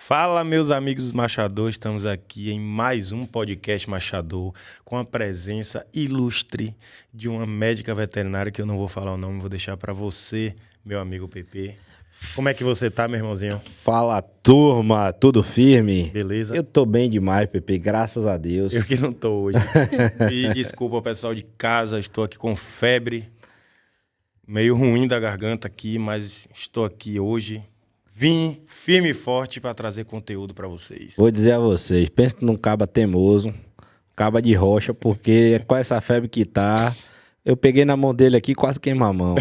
Fala, meus amigos Machador, estamos aqui em mais um podcast Machador, com a presença ilustre de uma médica veterinária, que eu não vou falar o nome, vou deixar para você, meu amigo PP. Como é que você tá, meu irmãozinho? Fala, turma, tudo firme? Beleza? Eu tô bem demais, Pepe, graças a Deus. Eu que não tô hoje. E desculpa ao pessoal de casa, estou aqui com febre, meio ruim da garganta aqui, mas estou aqui hoje. Vim firme e forte para trazer conteúdo para vocês. Vou dizer a vocês, pensa num caba teimoso, caba de rocha, porque com essa febre que tá, eu peguei na mão dele aqui e quase queima a mão.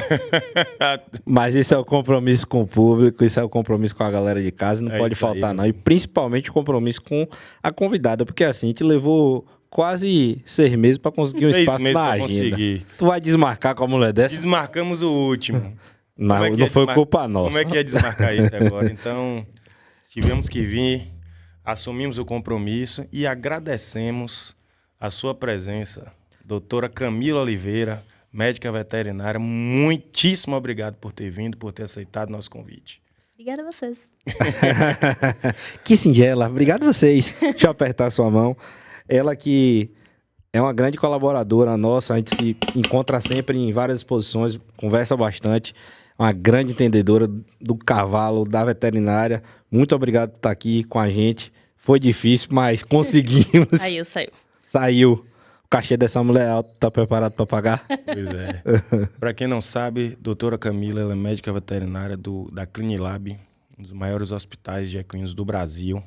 Mas isso é o compromisso com o público, isso é o compromisso com a galera de casa, não pode faltar não. E principalmente o compromisso com a convidada, porque assim, a gente levou quase 6 meses para conseguir um espaço na agenda. Conseguir. Tu vai desmarcar com a mulher dessa? Desmarcamos o último. Não foi culpa nossa. Como é que é desmarcar isso agora? Então, tivemos que vir, assumimos o compromisso e agradecemos a sua presença, doutora Camila Oliveira, médica veterinária. Muitíssimo obrigado por ter vindo, por ter aceitado nosso convite. Obrigada a vocês. Que singela. Obrigado a vocês. Deixa eu apertar a sua mão. Ela que é uma grande colaboradora nossa, a gente se encontra sempre em várias exposições, conversa bastante. Uma grande entendedora do cavalo, da veterinária. Muito obrigado por estar aqui com a gente. Foi difícil, mas conseguimos. Saiu. O cachê dessa mulher é alto, tá preparado para pagar? Pois é. Para quem não sabe, doutora Camila, ela é médica veterinária da Clinilab, um dos maiores hospitais de equinos do Brasil.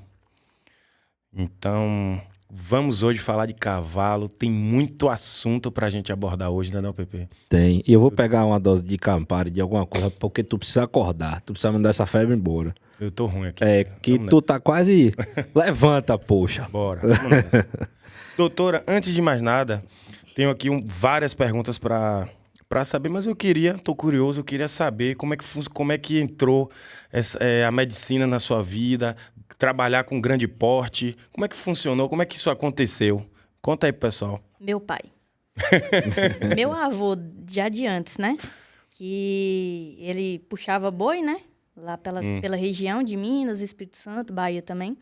Então, vamos hoje falar de cavalo. Tem muito assunto pra gente abordar hoje, né, não, Pepe? Tem. E eu vou pegar uma dose de Campari, de alguma coisa, porque tu precisa acordar. Tu precisa mandar essa febre embora. Eu tô ruim aqui. É, que vamos tu nessa. Tá quase... Levanta, poxa. Bora, vamos nessa. Doutora, antes de mais nada, tenho aqui várias perguntas pra saber, mas tô curioso, eu queria saber como é que entrou a medicina na sua vida, trabalhar com grande porte, como é que funcionou, como é que isso aconteceu? Conta aí pro pessoal. Meu pai. Meu avô, já de antes, né? Que ele puxava boi, né? Lá pela região de Minas, Espírito Santo, Bahia também.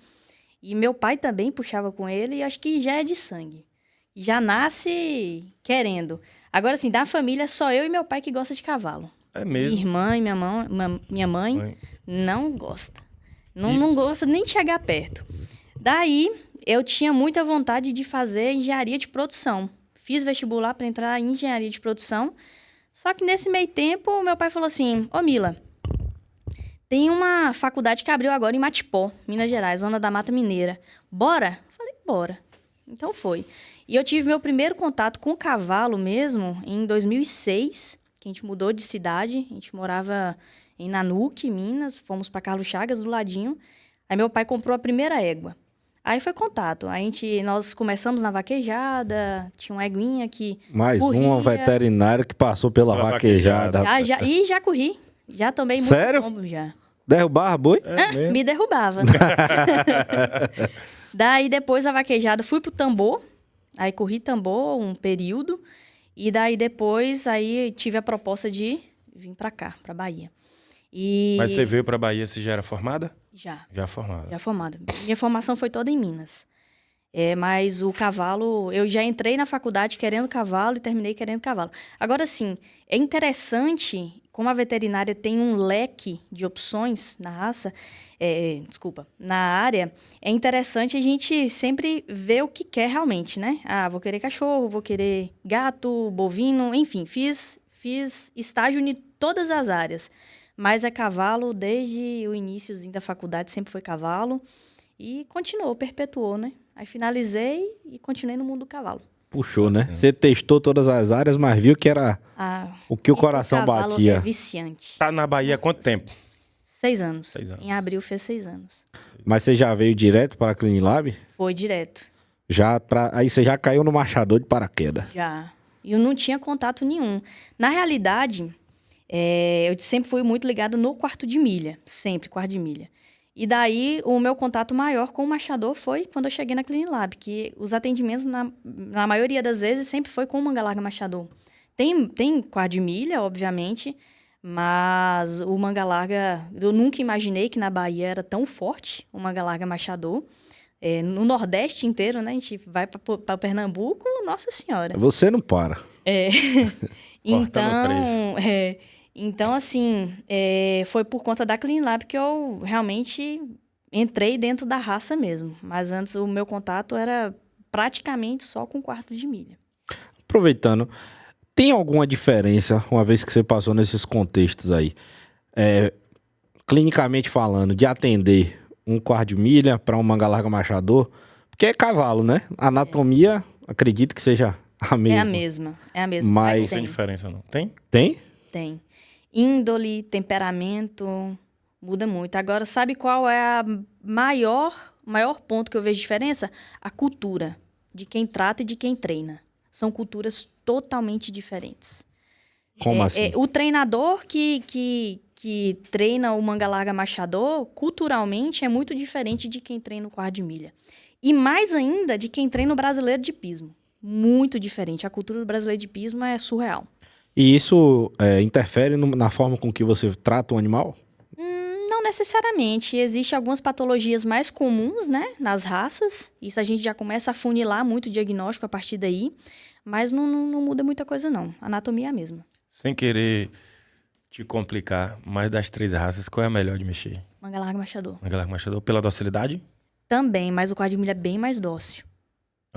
E meu pai também puxava com ele, e acho que já é de sangue. Já nasce querendo. Agora, assim, da família, só eu e meu pai que gosta de cavalo. É mesmo? Minha irmã e minha mãe não gosta. Não gosta nem de chegar perto. Daí, eu tinha muita vontade de fazer engenharia de produção. Fiz vestibular para entrar em engenharia de produção. Só que nesse meio tempo, meu pai falou assim: ô Mila, tem uma faculdade que abriu agora em Matipó, Minas Gerais, zona da Mata Mineira. Bora? Falei, bora. Então foi. E eu tive meu primeiro contato com o cavalo mesmo em 2006, que a gente mudou de cidade. A gente morava em Nanuque, Minas, fomos para Carlos Chagas, do ladinho. Aí meu pai comprou a primeira égua. Aí foi contato. Nós começamos na vaquejada, tinha uma eguinha que mais corria. Uma veterinária que passou pela vaquejada. Já corri. Já tomei muito tombo, já. Derrubava boi? Me derrubava. Daí depois a vaquejada, fui pro tambor. Aí corri tambor um período. E daí depois aí tive a proposta de vir pra cá, pra Bahia. Mas você veio pra Bahia, você já era formada? Já. Já formada. Já formada. Minha formação foi toda em Minas. Mas o cavalo, eu já entrei na faculdade querendo cavalo e terminei querendo cavalo. Agora, sim, é interessante, como a veterinária tem um leque de opções na raça, na área, é interessante a gente sempre ver o que quer realmente, né? Ah, vou querer cachorro, vou querer gato, bovino, enfim, fiz estágio em todas as áreas. Mas é cavalo, desde o iniciozinho da faculdade sempre foi cavalo e continuou, perpetuou, né? Aí finalizei e continuei no mundo do cavalo. Puxou, né? Você testou todas as áreas, mas viu que era o que o coração batia. O cavalo é viciante. Tá na Bahia há quanto tempo? 6 anos. 6 anos. Em abril fez 6 anos. Mas você já veio direto para a Clinilab? Foi direto. Aí você já caiu no Machador de paraquedas? Já. E eu não tinha contato nenhum. Na realidade, eu sempre fui muito ligada no quarto de milha. Sempre, quarto de milha. E daí, o meu contato maior com o machador foi quando eu cheguei na Clinilab, que os atendimentos, na maioria das vezes, sempre foi com o manga larga machador. Tem quarto de milha, obviamente, Mas o manga larga, eu nunca imaginei que na Bahia era tão forte o manga larga machador. No Nordeste inteiro, né? A gente vai para Pernambuco, nossa senhora. Você não para. Então, assim, foi por conta da Clean Lab que eu realmente entrei dentro da raça mesmo. Mas antes o meu contato era praticamente só com quarto de milha. Aproveitando, tem alguma diferença, uma vez que você passou nesses contextos aí, clinicamente falando, de atender um quarto de milha para um manga larga machador? Porque é cavalo, né? A anatomia, acredito que seja a mesma. É a mesma. Mas Não tem diferença, não. Tem? Tem? Tem. Índole, temperamento, muda muito. Agora, sabe qual é o maior ponto que eu vejo diferença? A cultura de quem trata e de quem treina. São culturas totalmente diferentes. Como assim? O treinador que treina o manga larga machador, culturalmente, é muito diferente de quem treina o quarto de milha. E mais ainda de quem treina o brasileiro de pismo. Muito diferente. A cultura do brasileiro de pismo é surreal. E isso interfere na forma com que você trata o animal? Não necessariamente. Existem algumas patologias mais comuns, né, nas raças. Isso a gente já começa a funilar muito o diagnóstico a partir daí. Mas não muda muita coisa, não. A anatomia é a mesma. Sem querer te complicar, mas das 3 raças, qual é a melhor de mexer? Manga larga machador. Manga larga machador pela docilidade? Também, mas o quarto de milha é bem mais dócil.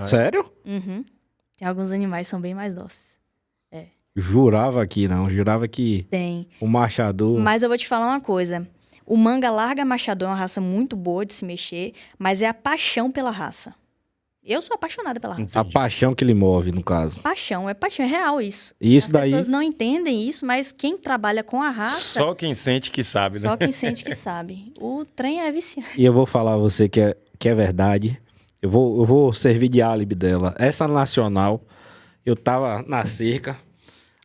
Sério? Uhum. Tem alguns animais que são bem mais dóceis. Jurava que não, jurava que Tem. o machador... Mas eu vou te falar uma coisa. O manga larga machador é uma raça muito boa de se mexer, mas é a paixão pela raça. Eu sou apaixonada pela raça. A paixão que lhe move, no caso. Paixão, é real isso. E isso As daí... pessoas não entendem isso, mas quem trabalha com a raça... Só quem sente que sabe, né? Só quem sente que sabe. O trem é viciante. E eu vou falar a você que é verdade. Eu vou servir de álibi dela. Essa nacional, eu tava na cerca,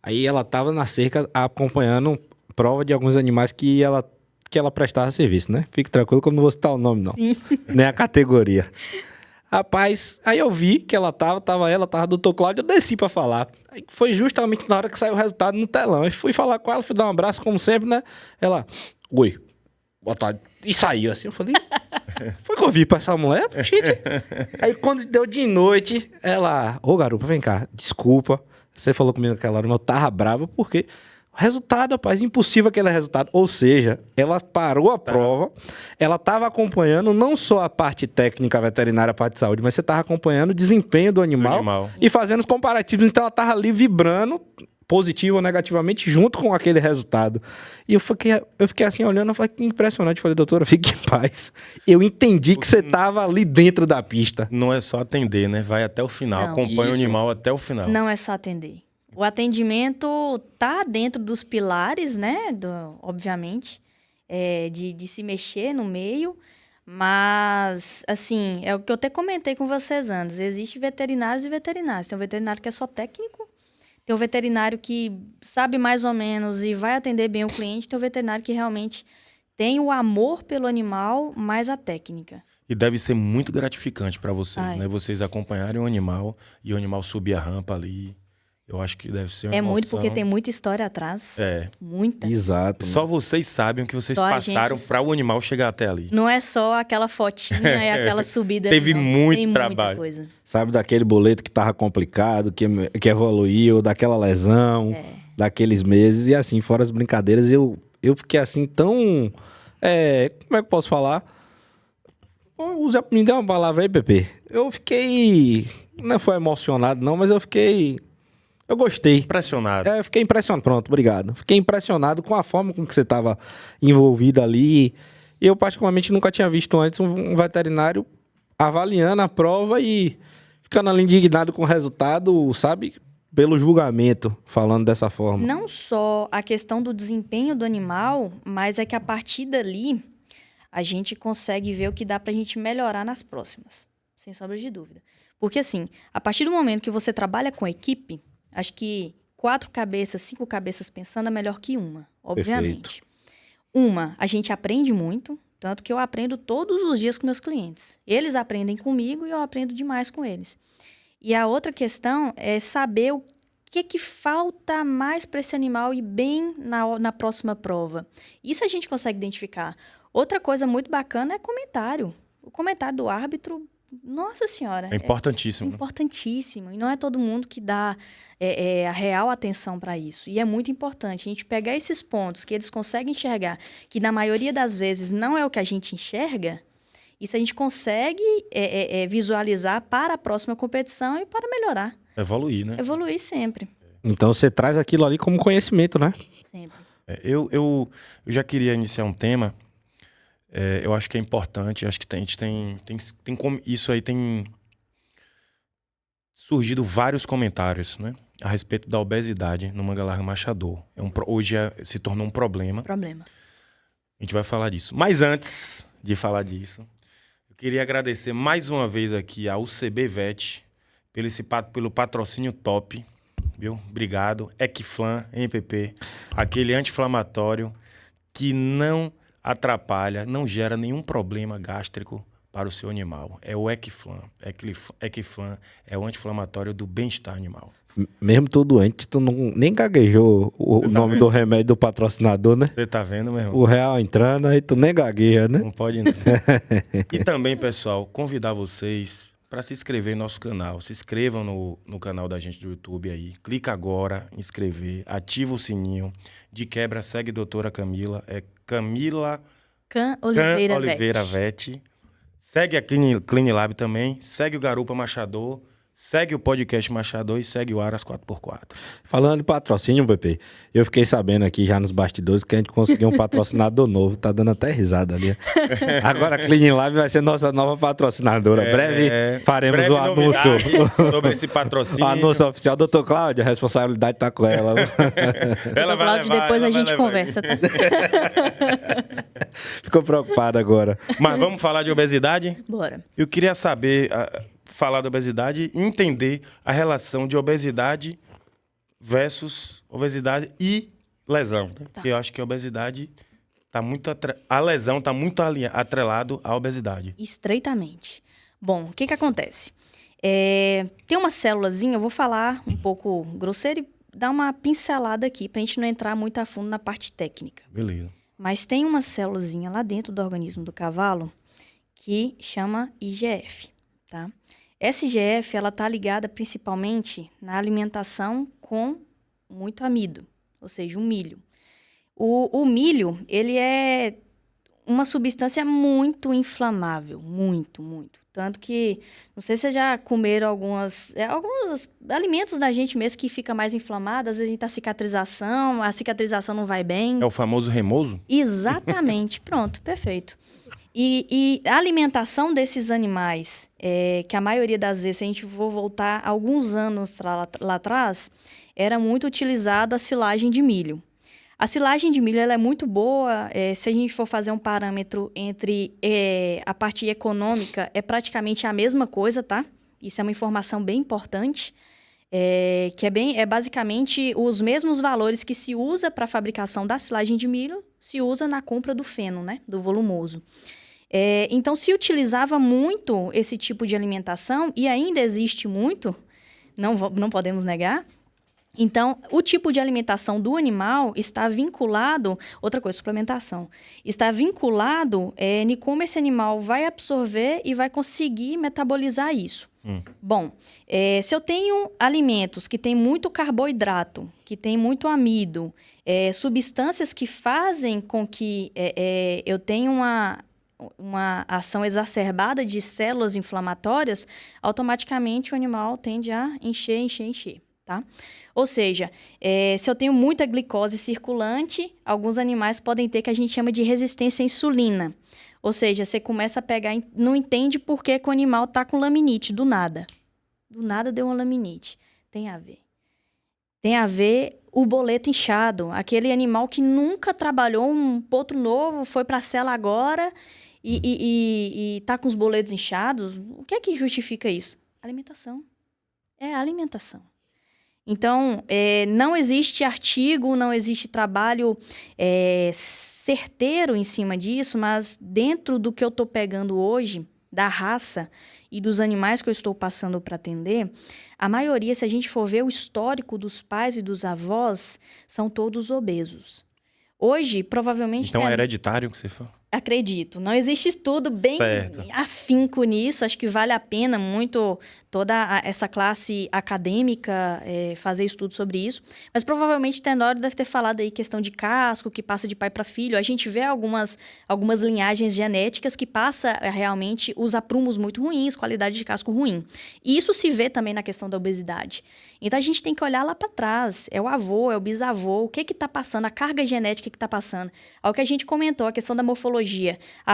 aí ela tava na cerca acompanhando prova de alguns animais que ela prestava serviço, né? Fique tranquilo que eu não vou citar o nome, não. Sim. Nem a categoria. Rapaz, aí eu vi que ela tava do Dr. Cláudio, eu desci pra falar. Aí foi justamente na hora que saiu o resultado no telão. Eu fui falar com ela, fui dar um abraço, como sempre, né? Ela, oi, boa tarde. E saiu assim, eu falei, foi que eu vi pra essa mulher, gente. Aí quando deu de noite, ela, garupa, vem cá, desculpa. Você falou comigo naquela hora, mas eu tava bravo, porque o resultado, rapaz, impossível aquele resultado. Ou seja, ela parou a prova, ela tava acompanhando não só a parte técnica veterinária, a parte de saúde, mas você tava acompanhando o desempenho do animal. E fazendo os comparativos. Então ela tava ali vibrando, positivo ou negativamente, junto com aquele resultado. E eu fiquei assim olhando, eu falei, que impressionante. Eu falei, doutora, fique em paz. Eu entendi que você estava ali dentro da pista. Não é só atender, né? Vai até o final, Não, acompanha o animal até o final. Não é só atender. O atendimento tá dentro dos pilares, né? Obviamente, de se mexer no meio. Mas, assim, é o que eu até comentei com vocês antes. Existem veterinários e veterinários. Tem um veterinário que é só técnico. Tem um veterinário que sabe mais ou menos e vai atender bem o cliente. Tem um veterinário que realmente tem o amor pelo animal, mais a técnica. E deve ser muito gratificante para vocês, né? Vocês acompanharem o animal e o animal subir a rampa ali. Eu acho que deve ser uma emoção. Muito, porque tem muita história atrás. Muita. Exato. Só vocês sabem o que vocês passaram para o animal chegar até ali. Não é só aquela fotinha e aquela subida. Teve ali, muito tem trabalho. Muita coisa. Sabe daquele boleto que tava complicado, que evoluiu, daquela lesão, daqueles meses. E assim, fora as brincadeiras, eu fiquei assim tão... como é que eu posso falar? Me dê uma palavra aí, Pepe. Eu fiquei... Não foi emocionado, não, mas eu gostei. Impressionado. Eu fiquei impressionado. Pronto, obrigado. Fiquei impressionado com a forma com que você estava envolvido ali. Eu, particularmente, nunca tinha visto antes um veterinário avaliando a prova e ficando ali indignado com o resultado, sabe? Pelo julgamento, falando dessa forma. Não só a questão do desempenho do animal, mas é que a partir dali a gente consegue ver o que dá pra gente melhorar nas próximas. Sem sombra de dúvida. Porque, assim, a partir do momento que você trabalha com equipe, acho que 4 cabeças, 5 cabeças pensando é melhor que uma, obviamente. Perfeito. A gente aprende muito, tanto que eu aprendo todos os dias com meus clientes. Eles aprendem comigo e eu aprendo demais com eles. E a outra questão é saber que falta mais para esse animal ir bem na próxima prova? Isso a gente consegue identificar. Outra coisa muito bacana é comentário. O comentário do árbitro, nossa senhora. É importantíssimo. É importantíssimo. E não é todo mundo que dá a real atenção para isso. E é muito importante a gente pegar esses pontos que eles conseguem enxergar, que na maioria das vezes não é o que a gente enxerga. Isso a gente consegue visualizar para a próxima competição e para melhorar. Evoluir, né? Evoluir sempre. Então você traz aquilo ali como conhecimento, né? Sempre. Eu já queria iniciar um tema. Eu acho que é importante. Acho que a gente tem como isso aí tem surgido vários comentários, né? A respeito da obesidade no manga larga machador. Hoje se tornou um problema. A gente vai falar disso. Mas antes de falar disso, eu queria agradecer mais uma vez aqui ao UCB Vet pelo patrocínio top, viu? Obrigado. Equiflan, MPP, aquele anti-inflamatório que não atrapalha, não gera nenhum problema gástrico para o seu animal. É o Equiflan. Equiflan é o anti-inflamatório do bem-estar animal. Mesmo tu doente, tu nem gaguejou o nome do remédio do patrocinador, né? Você tá vendo, meu irmão? O real entrando, aí tu nem gagueja, né? Não pode não. E também, pessoal, convidar vocês para se inscrever no nosso canal. Se inscrevam no canal da gente do YouTube aí. Clica agora, inscrever, ativa o sininho. De quebra, segue a doutora Camila. É Camila Can Oliveira Vet. Segue a Clean Lab também. Segue o Garupa Machador. Segue o podcast Machador e segue o Aras 4x4. Falando de patrocínio, PP, eu fiquei sabendo aqui já nos bastidores que a gente conseguiu um patrocinador novo. Tá dando até risada ali. Agora a Clean Lab vai ser nossa nova patrocinadora. Breve faremos o anúncio. Sobre esse patrocínio. O anúncio oficial. Doutor Cláudio, a responsabilidade tá com ela. Doutor Cláudio, depois a gente conversa, tá? Ficou preocupado agora. Mas vamos falar de obesidade? Bora. Eu queria saber... falar da obesidade e entender a relação de obesidade versus obesidade e lesão. Né? Tá. Eu acho que a obesidade está muito... A lesão está muito atrelado à obesidade. Estreitamente. Bom, o que acontece? Tem uma célulazinha, eu vou falar um pouco grosseiro e dar uma pincelada aqui, para a gente não entrar muito a fundo na parte técnica. Beleza. Mas tem uma célulazinha lá dentro do organismo do cavalo que chama IGF, tá? Essa IGF, ela está ligada principalmente na alimentação com muito amido, ou seja, o milho. O milho, ele é uma substância muito inflamável, muito, muito. Tanto que, não sei se vocês já comeram alguns alimentos da gente mesmo que fica mais inflamado, às vezes a gente tá a cicatrização não vai bem. É o famoso remoso? Exatamente, pronto, perfeito. E a alimentação desses animais, que a maioria das vezes, se a gente for voltar alguns anos lá atrás, era muito utilizada a silagem de milho. A silagem de milho ela é muito boa, se a gente for fazer um parâmetro entre a parte econômica, é praticamente a mesma coisa, tá? Isso é uma informação bem importante, que é basicamente os mesmos valores que se usa para a fabricação da silagem de milho, se usa na compra do feno, né? Do volumoso. Então, se utilizava muito esse tipo de alimentação, e ainda existe muito, não podemos negar. Então, o tipo de alimentação do animal está vinculado... Outra coisa, suplementação. Está vinculado em como esse animal vai absorver e vai conseguir metabolizar isso. Bom, se eu tenho alimentos que têm muito carboidrato, que têm muito amido, substâncias que fazem com que eu tenha uma ação exacerbada de células inflamatórias, automaticamente o animal tende a encher. Tá? Ou seja, se eu tenho muita glicose circulante, alguns animais podem ter que a gente chama de resistência à insulina. Ou seja, você começa a pegar, não entende por que o animal está com laminite, do nada. Do nada deu uma laminite. Tem a ver. Tem a ver o boleto inchado. Aquele animal que nunca trabalhou um potro novo, foi para a cela agora e tá com os boletos inchados. O que é que justifica isso? Alimentação. É a alimentação. Então, não existe artigo, não existe trabalho certeiro em cima disso, mas dentro do que eu estou pegando hoje, da raça e dos animais que eu estou passando para atender, a maioria, se a gente for ver o histórico dos pais e dos avós, são todos obesos. Hoje, provavelmente... Então é hereditário que você fala? Acredito. Não existe estudo bem Certo. afinco nisso. Acho que vale a pena muito toda essa classe acadêmica fazer estudo sobre isso. Mas provavelmente Tenório deve ter falado aí questão de casco, que passa de pai para filho. A gente vê algumas linhagens genéticas que passa realmente os aprumos muito ruins, qualidade de casco ruim. E isso se vê também na questão da obesidade. Então a gente tem que olhar lá para trás. É o avô, é o bisavô, o que está passando, a carga genética que está passando. Ao que a gente comentou, a questão da morfologia.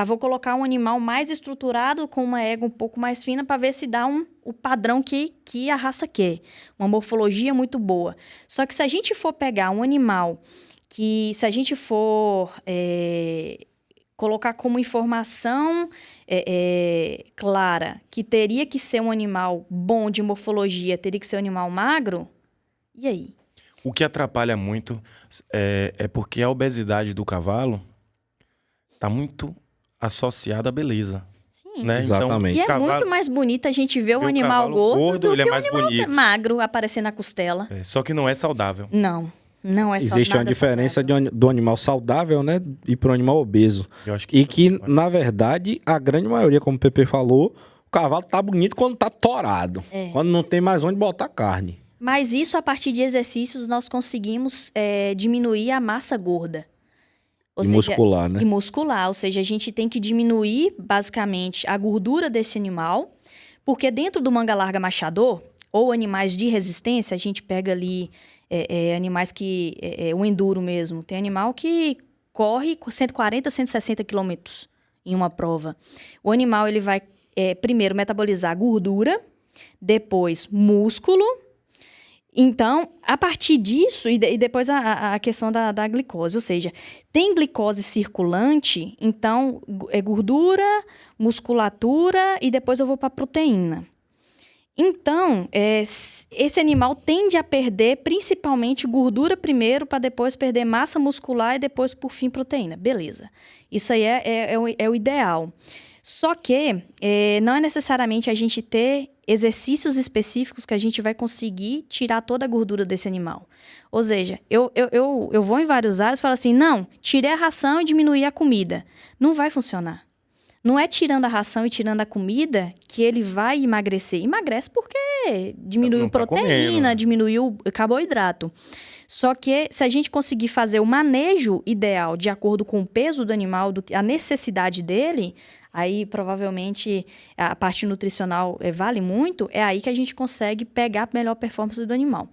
Vou colocar um animal mais estruturado, com uma égua um pouco mais fina, para ver se dá o padrão que a raça quer. Uma morfologia muito boa. Só que se a gente for pegar um animal que, se a gente for colocar como informação clara que teria que ser um animal bom de morfologia, teria que ser um animal magro, e aí? O que atrapalha muito é porque a obesidade do cavalo está muito associada à beleza. Sim. Né? Exatamente. E é muito mais bonito a gente ver um animal gordo do ele que é mais bonito. magro aparecer na costela. Só que não é saudável. Não é saudável. Existe uma diferença do animal saudável, né, e pro animal obeso. Eu acho Na verdade, a grande maioria, como o Pepe falou, o cavalo tá bonito quando tá torado. Quando não tem mais onde botar carne. Mas isso, a partir de exercícios, nós conseguimos diminuir a massa gorda. Muscular, né? E muscular, ou seja, a gente tem que diminuir, basicamente, a gordura desse animal, porque dentro do manga larga machador, ou animais de resistência, a gente pega ali animais que... o enduro mesmo. Tem animal que corre 140, 160 quilômetros em uma prova. O animal, ele vai primeiro metabolizar gordura, depois músculo. Então, a partir disso, e depois a questão da glicose, ou seja, tem glicose circulante, então é gordura, musculatura e depois eu vou para a proteína. Então, esse animal tende a perder principalmente gordura primeiro, para depois perder massa muscular e depois, por fim, proteína. Beleza. Isso aí é o ideal. Só que não é necessariamente a gente ter exercícios específicos que a gente vai conseguir tirar toda a gordura desse animal. Ou seja, eu vou em vários áreas e falo assim, não, tirei a ração e diminuí a comida. Não vai funcionar. Não é tirando a ração e tirando a comida que ele vai emagrecer. Emagrece porque diminuiu proteína, diminuiu carboidrato. Só que se a gente conseguir fazer o manejo ideal de acordo com o peso do animal, a necessidade dele, aí provavelmente a parte nutricional vale muito, é aí que a gente consegue pegar a melhor performance do animal.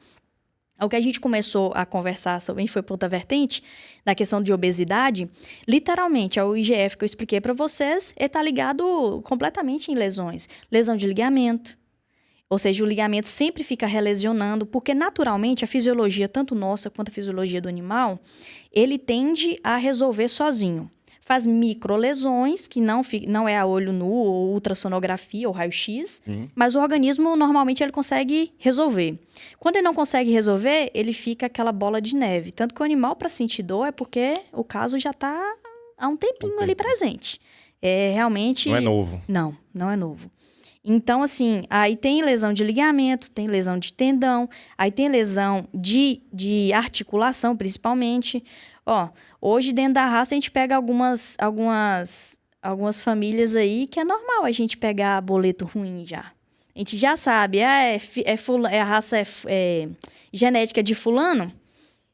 O que a gente começou a conversar sobre, foi por outra vertente, da questão de obesidade, literalmente, o IGF que eu expliquei para vocês, está ligado completamente em lesões. Lesão de ligamento, ou seja, o ligamento sempre fica relesionando, porque naturalmente a fisiologia, tanto nossa quanto a fisiologia do animal, ele tende a resolver sozinho. Faz microlesões, que não é a olho nu, ou ultrassonografia, ou raio-x, mas o organismo, normalmente, ele consegue resolver. Quando ele não consegue resolver, ele fica aquela bola de neve. Tanto que o animal, para sentir dor, é porque o caso já está há um tempinho ali presente. Realmente... Não é novo. Não é novo. Então, assim, aí tem lesão de ligamento, tem lesão de tendão, aí tem lesão de articulação, principalmente. Hoje dentro da raça a gente pega algumas famílias aí que é normal a gente pegar boleto ruim já. A gente já sabe, a raça é genética de fulano,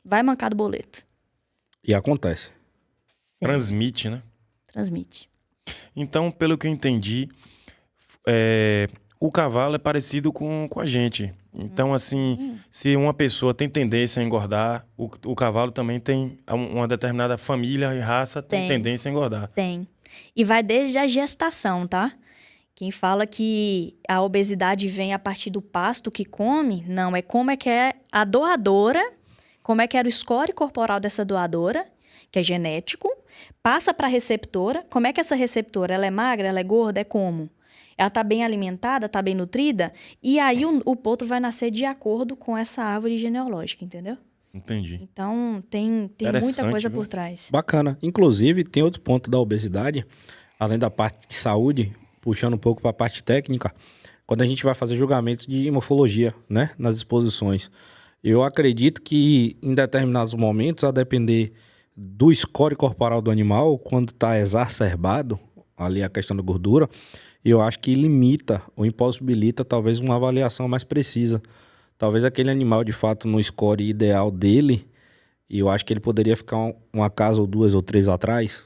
vai mancar do boleto. E acontece. Sim. Transmite, né? Transmite. Então, pelo que eu entendi, o cavalo é parecido com a gente. Então, assim, se uma pessoa tem tendência a engordar, o cavalo também tem, uma determinada família e raça tem tendência a engordar. Tem. E vai desde a gestação, tá? Quem fala que a obesidade vem a partir do pasto que come, não, é como é que é a doadora, como é que era o score corporal dessa doadora, que é genético, passa para a receptora, como é que essa receptora, ela é magra, ela é gorda, é como? Ela está bem alimentada, está bem nutrida, e aí o potro vai nascer de acordo com essa árvore genealógica, entendeu? Entendi. Então, tem muita coisa por trás. Bacana. Inclusive, tem outro ponto da obesidade, além da parte de saúde, puxando um pouco para a parte técnica, quando a gente vai fazer julgamentos de morfologia, né, nas exposições. Eu acredito que em determinados momentos, a depender do score corporal do animal, quando está exacerbado, ali a questão da gordura, eu acho que limita ou impossibilita talvez uma avaliação mais precisa. Talvez aquele animal, de fato, no score ideal dele, eu acho que ele poderia ficar uma casa ou 2 ou 3 atrás.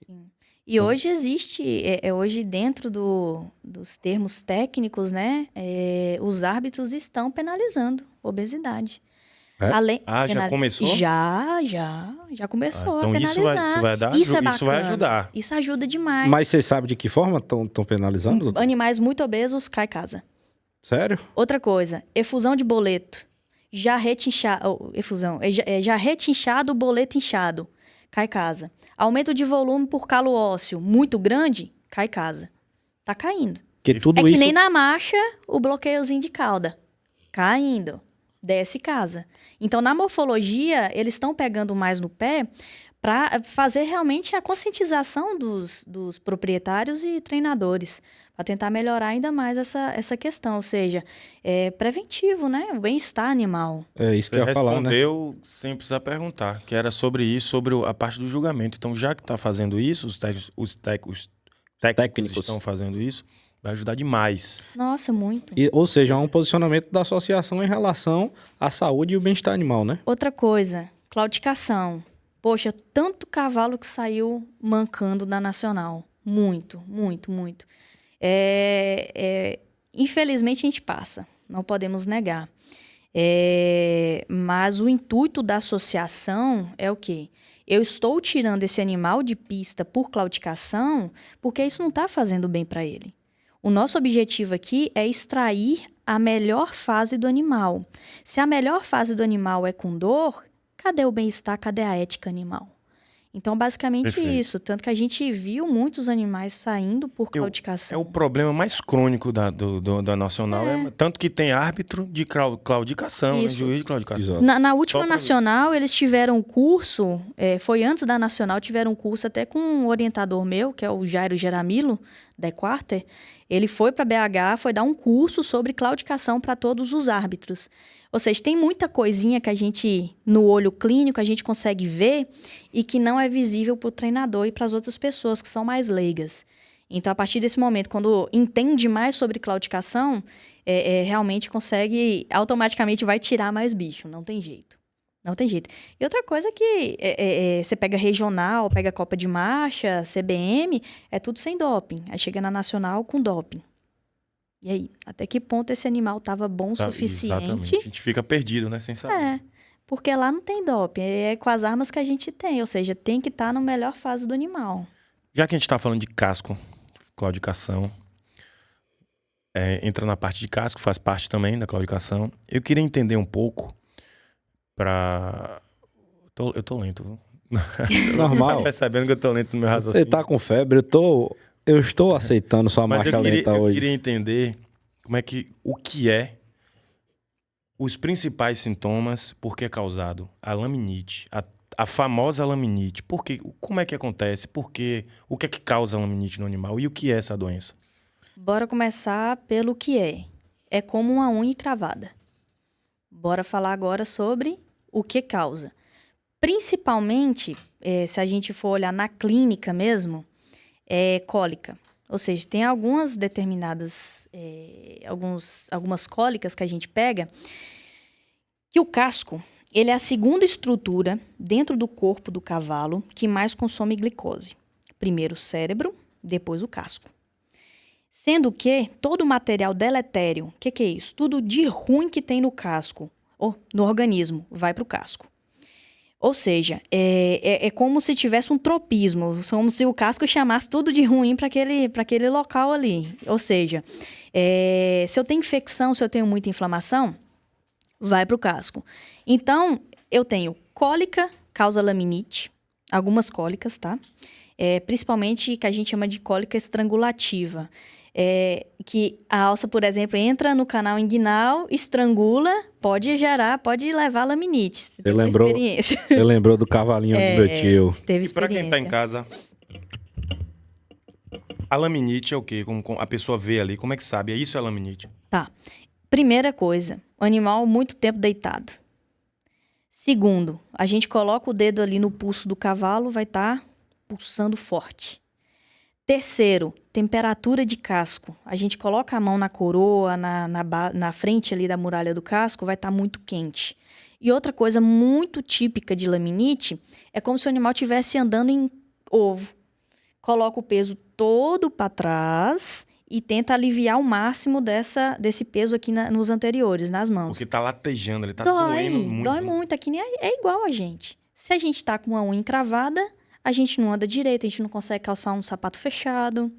Sim. E hoje existe, hoje dentro dos termos técnicos, né, os árbitros estão penalizando obesidade. É? Já começou? Já começou a então penalizar. isso vai bacana. ajudar. Isso ajuda demais. Mas você sabe de que forma estão penalizando, doutor? Animais muito obesos cai casa. Sério? Outra coisa, efusão de boleto. Jarrete inchado, jarrete inchado, boleto inchado, cai casa. Aumento de volume por calo ósseo muito grande, cai casa. Tá caindo. Que tudo que isso... nem na marcha, o bloqueiozinho de cauda. Caindo. Desce casa. Então, na morfologia, eles estão pegando mais no pé para fazer realmente a conscientização dos proprietários e treinadores, para tentar melhorar ainda mais essa questão. Ou seja, é preventivo, né? O bem-estar animal. É isso que eu ia falar, né? Respondeu sem precisar perguntar, que era sobre isso, sobre a parte do julgamento. Então, já que está fazendo isso, os técnicos estão fazendo isso, vai ajudar demais. Nossa, muito. Ou seja, é um posicionamento da associação em relação à saúde e o bem-estar animal, né? Outra coisa, claudicação. Poxa, tanto cavalo que saiu mancando da Nacional. Muito, muito, muito. Infelizmente a gente passa, não podemos negar. Mas o intuito da associação é o quê? Eu estou tirando esse animal de pista por claudicação porque isso não está fazendo bem para ele. O nosso objetivo aqui é extrair a melhor fase do animal. Se a melhor fase do animal é com dor, cadê o bem-estar, cadê a ética animal? Então, basicamente Perfeito. isso. Tanto que a gente viu muitos animais saindo por claudicação. É o problema mais crônico da Nacional. Tanto que tem árbitro de claudicação, né? Juiz de claudicação. Na última Nacional, eles tiveram um curso, foi antes da Nacional, tiveram um curso até com um orientador meu, que é o Jairo Geramilo, da Equarter. Ele foi para BH, foi dar um curso sobre claudicação para todos os árbitros. Ou seja, tem muita coisinha que a gente, no olho clínico, a gente consegue ver e que não é visível para o treinador e para as outras pessoas que são mais leigas. Então, a partir desse momento, quando entende mais sobre claudicação, realmente consegue, automaticamente vai tirar mais bicho, não tem jeito. Não tem jeito. E outra coisa é que você pega regional, pega Copa de Marcha, CBM, é tudo sem doping. Aí chega na Nacional com doping. E aí, até que ponto esse animal estava bom o suficiente? Exatamente. A gente fica perdido, né? Sem saber. Porque lá não tem doping, é com as armas que a gente tem, ou seja, tem que estar na melhor fase do animal. Já que a gente está falando de casco, claudicação, entra na parte de casco, faz parte também da claudicação. Eu queria entender um pouco eu tô lento, viu? Normal. Tá percebendo que eu tô lento no meu raciocínio. Você tá com febre, eu estou aceitando sua marcha lenta hoje. Eu queria entender o que é os principais sintomas, por que é causado a laminite, a famosa laminite. Como é que acontece? O que é que causa a laminite no animal e o que é essa doença? Bora começar pelo que é. É como uma unha cravada. Bora falar agora sobre o que causa. Principalmente, se a gente for olhar na clínica mesmo, é cólica. Ou seja, tem algumas determinadas, algumas cólicas que a gente pega, que o casco, ele é a segunda estrutura dentro do corpo do cavalo que mais consome glicose. Primeiro o cérebro, depois o casco. Sendo que todo o material deletério, o que é isso? Tudo de ruim que tem no casco, ou no organismo, vai para o casco. Ou seja, é como se tivesse um tropismo, como se o casco chamasse tudo de ruim para aquele local ali. Ou seja, se eu tenho infecção, se eu tenho muita inflamação, vai para o casco. Então, eu tenho cólica, causa laminite, algumas cólicas, tá? Principalmente que a gente chama de cólica estrangulativa. Que a alça, por exemplo, entra no canal inguinal, estrangula, pode levar laminite. Você lembrou do cavalinho do meu tio. Teve E para experiência. quem está em casa, A laminite é o quê? Como a pessoa vê ali, como é que sabe? Isso é laminite? Tá. Primeira coisa, o animal muito tempo deitado. Segundo, a gente coloca o dedo ali no pulso do cavalo, vai estar pulsando forte. Terceiro, temperatura de casco. A gente coloca a mão na coroa, na frente ali da muralha do casco, vai estar muito quente. E outra coisa muito típica de laminite é como se o animal estivesse andando em ovo. Coloca o peso todo para trás e tenta aliviar o máximo desse peso aqui nos anteriores, nas mãos. Porque tá latejando, ele tá doendo muito. Dói né? muito, aqui é igual a gente. Se a gente tá com a unha encravada, a gente não anda direito, a gente não consegue calçar um sapato fechado.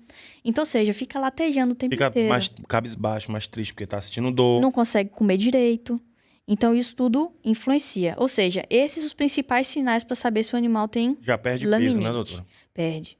Então, ou seja, fica latejando o tempo Fica inteiro. mais cabisbaixo, mais triste, porque tá sentindo dor. Não consegue comer direito. Então, isso tudo influencia. Ou seja, esses são os principais sinais para saber se o animal tem Já perde laminite. peso, né, doutora? Perde.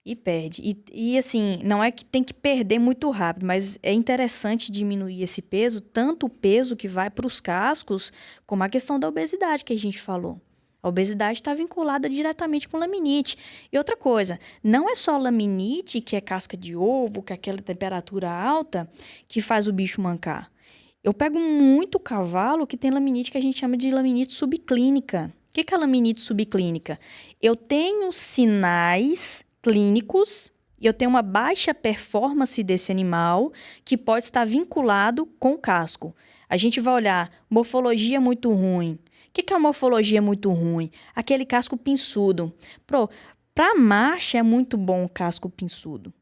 E perde. E assim, não é que tem que perder muito rápido, mas é interessante diminuir esse peso, tanto o peso que vai para os cascos, como a questão da obesidade que a gente falou. A obesidade está vinculada diretamente com laminite. E outra coisa, não é só laminite, que é casca de ovo, que é aquela temperatura alta, que faz o bicho mancar. Eu pego muito cavalo que tem laminite que a gente chama de laminite subclínica. O que é a laminite subclínica? Eu tenho sinais clínicos e eu tenho uma baixa performance desse animal que pode estar vinculado com o casco. A gente vai olhar morfologia muito ruim. O que é uma morfologia muito ruim? Aquele casco pinçudo. Para marcha é muito bom o casco pinçudo,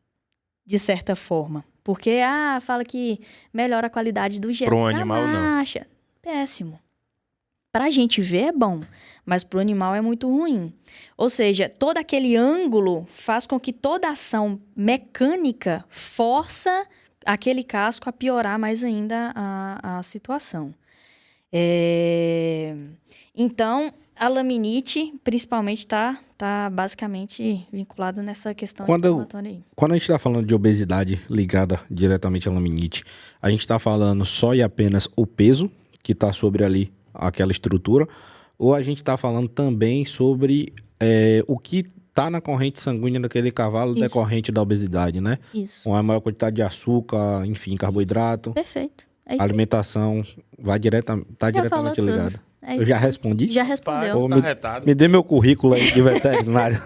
de certa forma. Porque, fala que melhora a qualidade do gesso. Para um animal, não. Marcha, péssimo. Para a gente ver é bom, mas para o animal é muito ruim. Ou seja, todo aquele ângulo faz com que toda ação mecânica força aquele casco a piorar mais ainda a situação. Então, a laminite, principalmente, está basicamente vinculada nessa questão inflamatória aí. Quando a gente está falando de obesidade ligada diretamente à laminite, a gente está falando só e apenas o peso que está sobre ali aquela estrutura, ou a gente está falando também sobre o que está na corrente sanguínea daquele cavalo Isso. decorrente da obesidade, né? Isso. Com a maior quantidade de açúcar, enfim, carboidrato. Perfeito. É isso A aí. alimentação tá diretamente falou ligada. tudo. É Eu isso já aí. respondi? Já respondeu. Ô, Tá retado. Me dê meu currículo aí de veterinário.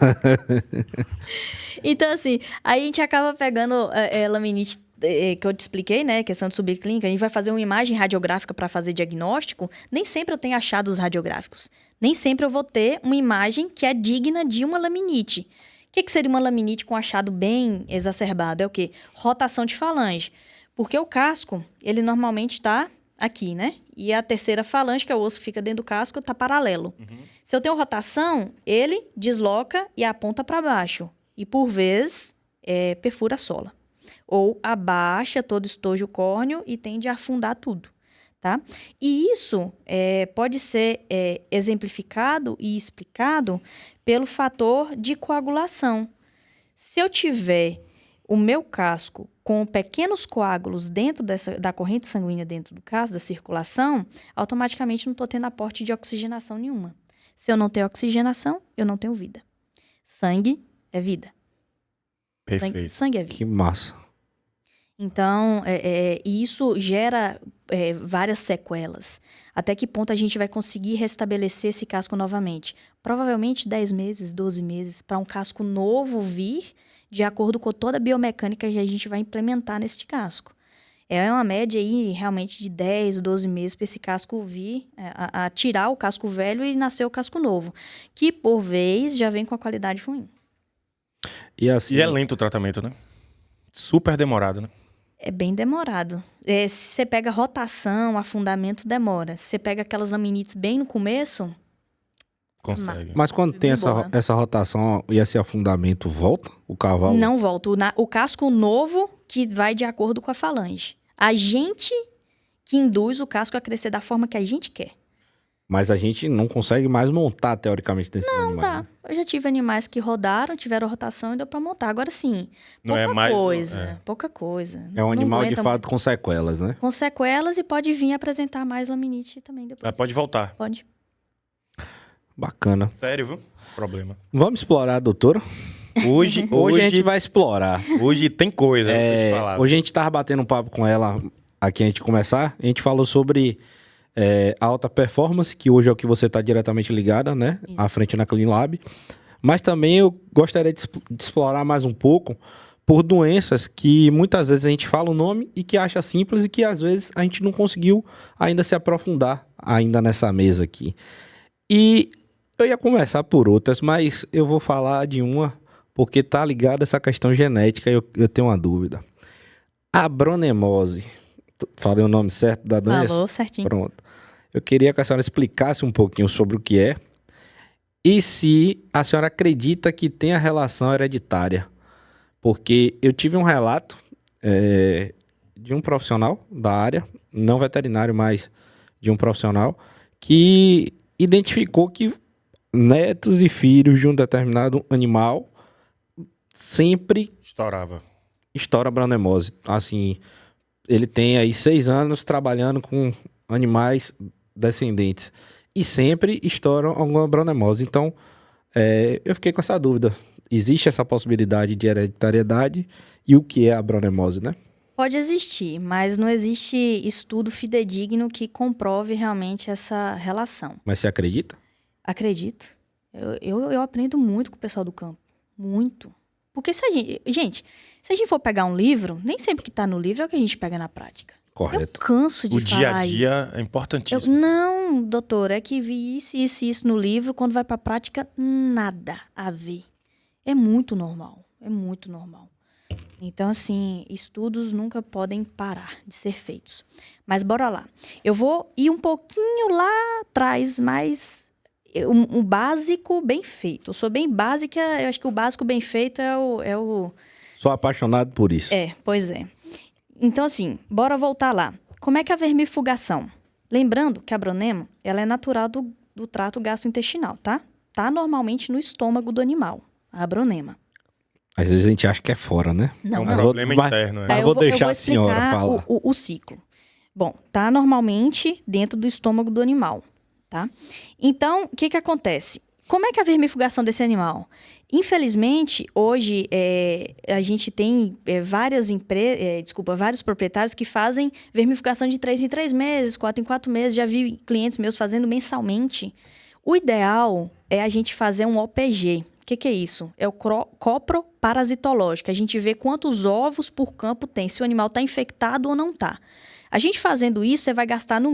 Então, assim, aí a gente acaba pegando laminite, que eu te expliquei, né? Questão de subclínica. A gente vai fazer uma imagem radiográfica para fazer diagnóstico. Nem sempre eu tenho achados radiográficos. Nem sempre eu vou ter uma imagem que é digna de uma laminite. O que seria uma laminite com achado bem exacerbado? É o quê? Rotação de falange. Porque o casco, ele normalmente está aqui, né? E a terceira falange, que é o osso que fica dentro do casco, está paralelo. Se eu tenho rotação, ele desloca e aponta para baixo. E, por vezes, perfura a sola. Ou abaixa todo o estojo córneo e tende a afundar tudo, tá? E isso pode ser exemplificado e explicado pelo fator de coagulação. Se eu tiver o meu casco com pequenos coágulos dentro da corrente sanguínea dentro do casco, da circulação, automaticamente não estou tendo aporte de oxigenação nenhuma. Se eu não tenho oxigenação, eu não tenho vida. Sangue é vida. Perfeito. Sangue é vida. Que massa. Então, isso gera várias sequelas. Até que ponto a gente vai conseguir restabelecer esse casco novamente? Provavelmente 10 meses, 12 meses, para um casco novo vir, de acordo com toda a biomecânica que a gente vai implementar neste casco. É uma média aí, realmente, de 10, 12 meses para esse casco vir, a tirar o casco velho e nascer o casco novo. Que, por vez, já vem com a qualidade ruim. E assim, E é lento o tratamento, né? Super demorado, né? É bem demorado. Se você pega rotação, afundamento, demora. Se você pega aquelas laminites bem no começo, Consegue. mas quando tem Embora. essa rotação e esse afundamento, volta o cavalo? não volta. O casco novo que vai de acordo com a falange. A gente que induz o casco a crescer da forma que a gente quer. Mas a gente não consegue mais montar, teoricamente, desses Não animais. dá. Né? Eu já tive animais que rodaram, tiveram rotação e deu pra montar. Agora sim, Não pouca é mais- coisa. Pouca coisa. É um Não animal, de aguenta fato, muito. com sequelas, né? Com sequelas e pode vir apresentar mais laminite também depois. Mas pode voltar. Pode. Bacana. Sério, viu? Problema. Vamos explorar a doutora? Hoje Hoje a gente vai explorar. Hoje tem coisa, vou te falar. Hoje a gente tava batendo um papo com ela aqui antes de começar. A gente falou sobre alta performance, que hoje é o que você está diretamente ligada, né? À frente na Clean Lab. Mas também eu gostaria de explorar mais um pouco por doenças que muitas vezes a gente fala o nome e que acha simples e que às vezes a gente não conseguiu ainda se aprofundar ainda nessa mesa aqui. E eu ia começar por outras, mas eu vou falar de uma porque tá ligada a essa questão genética e eu tenho uma dúvida. A bronemose. Falei o nome certo da doença? Falou certinho. Pronto. Eu queria que a senhora explicasse um pouquinho sobre o que é e se a senhora acredita que tem a relação hereditária. Porque eu tive um relato de um profissional da área, não veterinário, mas de um profissional, que identificou que netos e filhos de um determinado animal sempre estoura bronemose. Assim, ele tem aí 6 anos trabalhando com animais descendentes e sempre estouram alguma bronemose. Então, eu fiquei com essa dúvida. Existe essa possibilidade de hereditariedade e o que é a bronemose, né? Pode existir, mas não existe estudo fidedigno que comprove realmente essa relação. Mas você acredita? Acredito. Eu aprendo muito com o pessoal do campo. Muito. Porque se a gente for pegar um livro, nem sempre que está no livro é o que a gente pega na prática. Correto. Eu canso de O falar dia a dia isso. é importantíssimo. Não, doutor, é que vi isso no livro, quando vai para a prática, nada a ver. É muito normal, é muito normal. Então, assim, estudos nunca podem parar de ser feitos. Mas bora lá. Eu vou ir um pouquinho lá atrás, mas um básico bem feito. Eu sou bem básica, eu acho que o básico bem feito é o... Sou apaixonado por isso. Pois é. Então, assim, bora voltar lá. Como é que é a vermifugação? Lembrando que a bronema, ela é natural do trato gastrointestinal, tá? Tá normalmente no estômago do animal, a bronema. Às vezes a gente acha que é fora, né? Não, É um problema interno. Mas vou deixar a senhora explicar falar. o ciclo. Bom, tá normalmente dentro do estômago do animal, tá? Então, o que acontece? Como é que é a vermifugação desse animal? Infelizmente, hoje a gente tem vários proprietários que fazem vermifugação de 3 em 3 meses, 4 em 4 meses. Já vi clientes meus fazendo mensalmente. O ideal é a gente fazer um OPG. O que é isso? É o coproparasitológico. A gente vê quantos ovos por campo tem, se o animal está infectado ou não está. A gente fazendo isso, você vai gastar no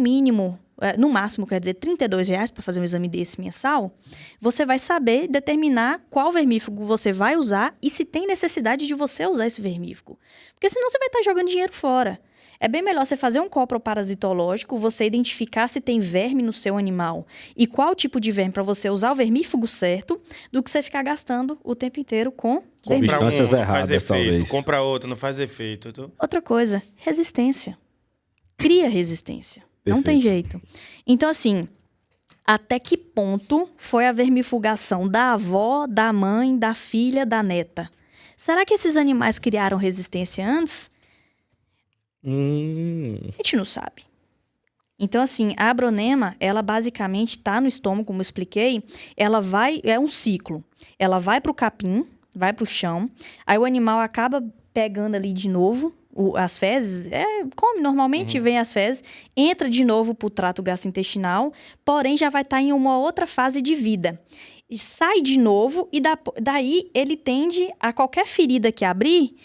máximo, quer dizer, R$32 para fazer um exame desse mensal. Você vai saber determinar qual vermífugo você vai usar e se tem necessidade de você usar esse vermífugo. Porque senão você vai estar jogando dinheiro fora. É bem melhor você fazer um coproparasitológico, você identificar se tem verme no seu animal e qual tipo de verme para você usar o vermífugo certo, do que você ficar gastando o tempo inteiro com vermífugo. Substâncias não faz erradas, efeito, talvez. compra outro, não faz efeito. Outra coisa, resistência. Cria resistência. Não tem jeito. Então, assim, até que ponto foi a vermifugação da avó, da mãe, da filha, da neta? Será que esses animais criaram resistência antes? A gente não sabe. Então, assim, a bronema, ela basicamente está no estômago, como eu expliquei, é um ciclo. Ela vai para o capim, vai para o chão, aí o animal acaba pegando ali de novo as fezes, come normalmente, vem as fezes, entra de novo para o trato gastrointestinal, porém já vai estar em uma outra fase de vida. E sai de novo e daí ele tende a qualquer ferida que abrir,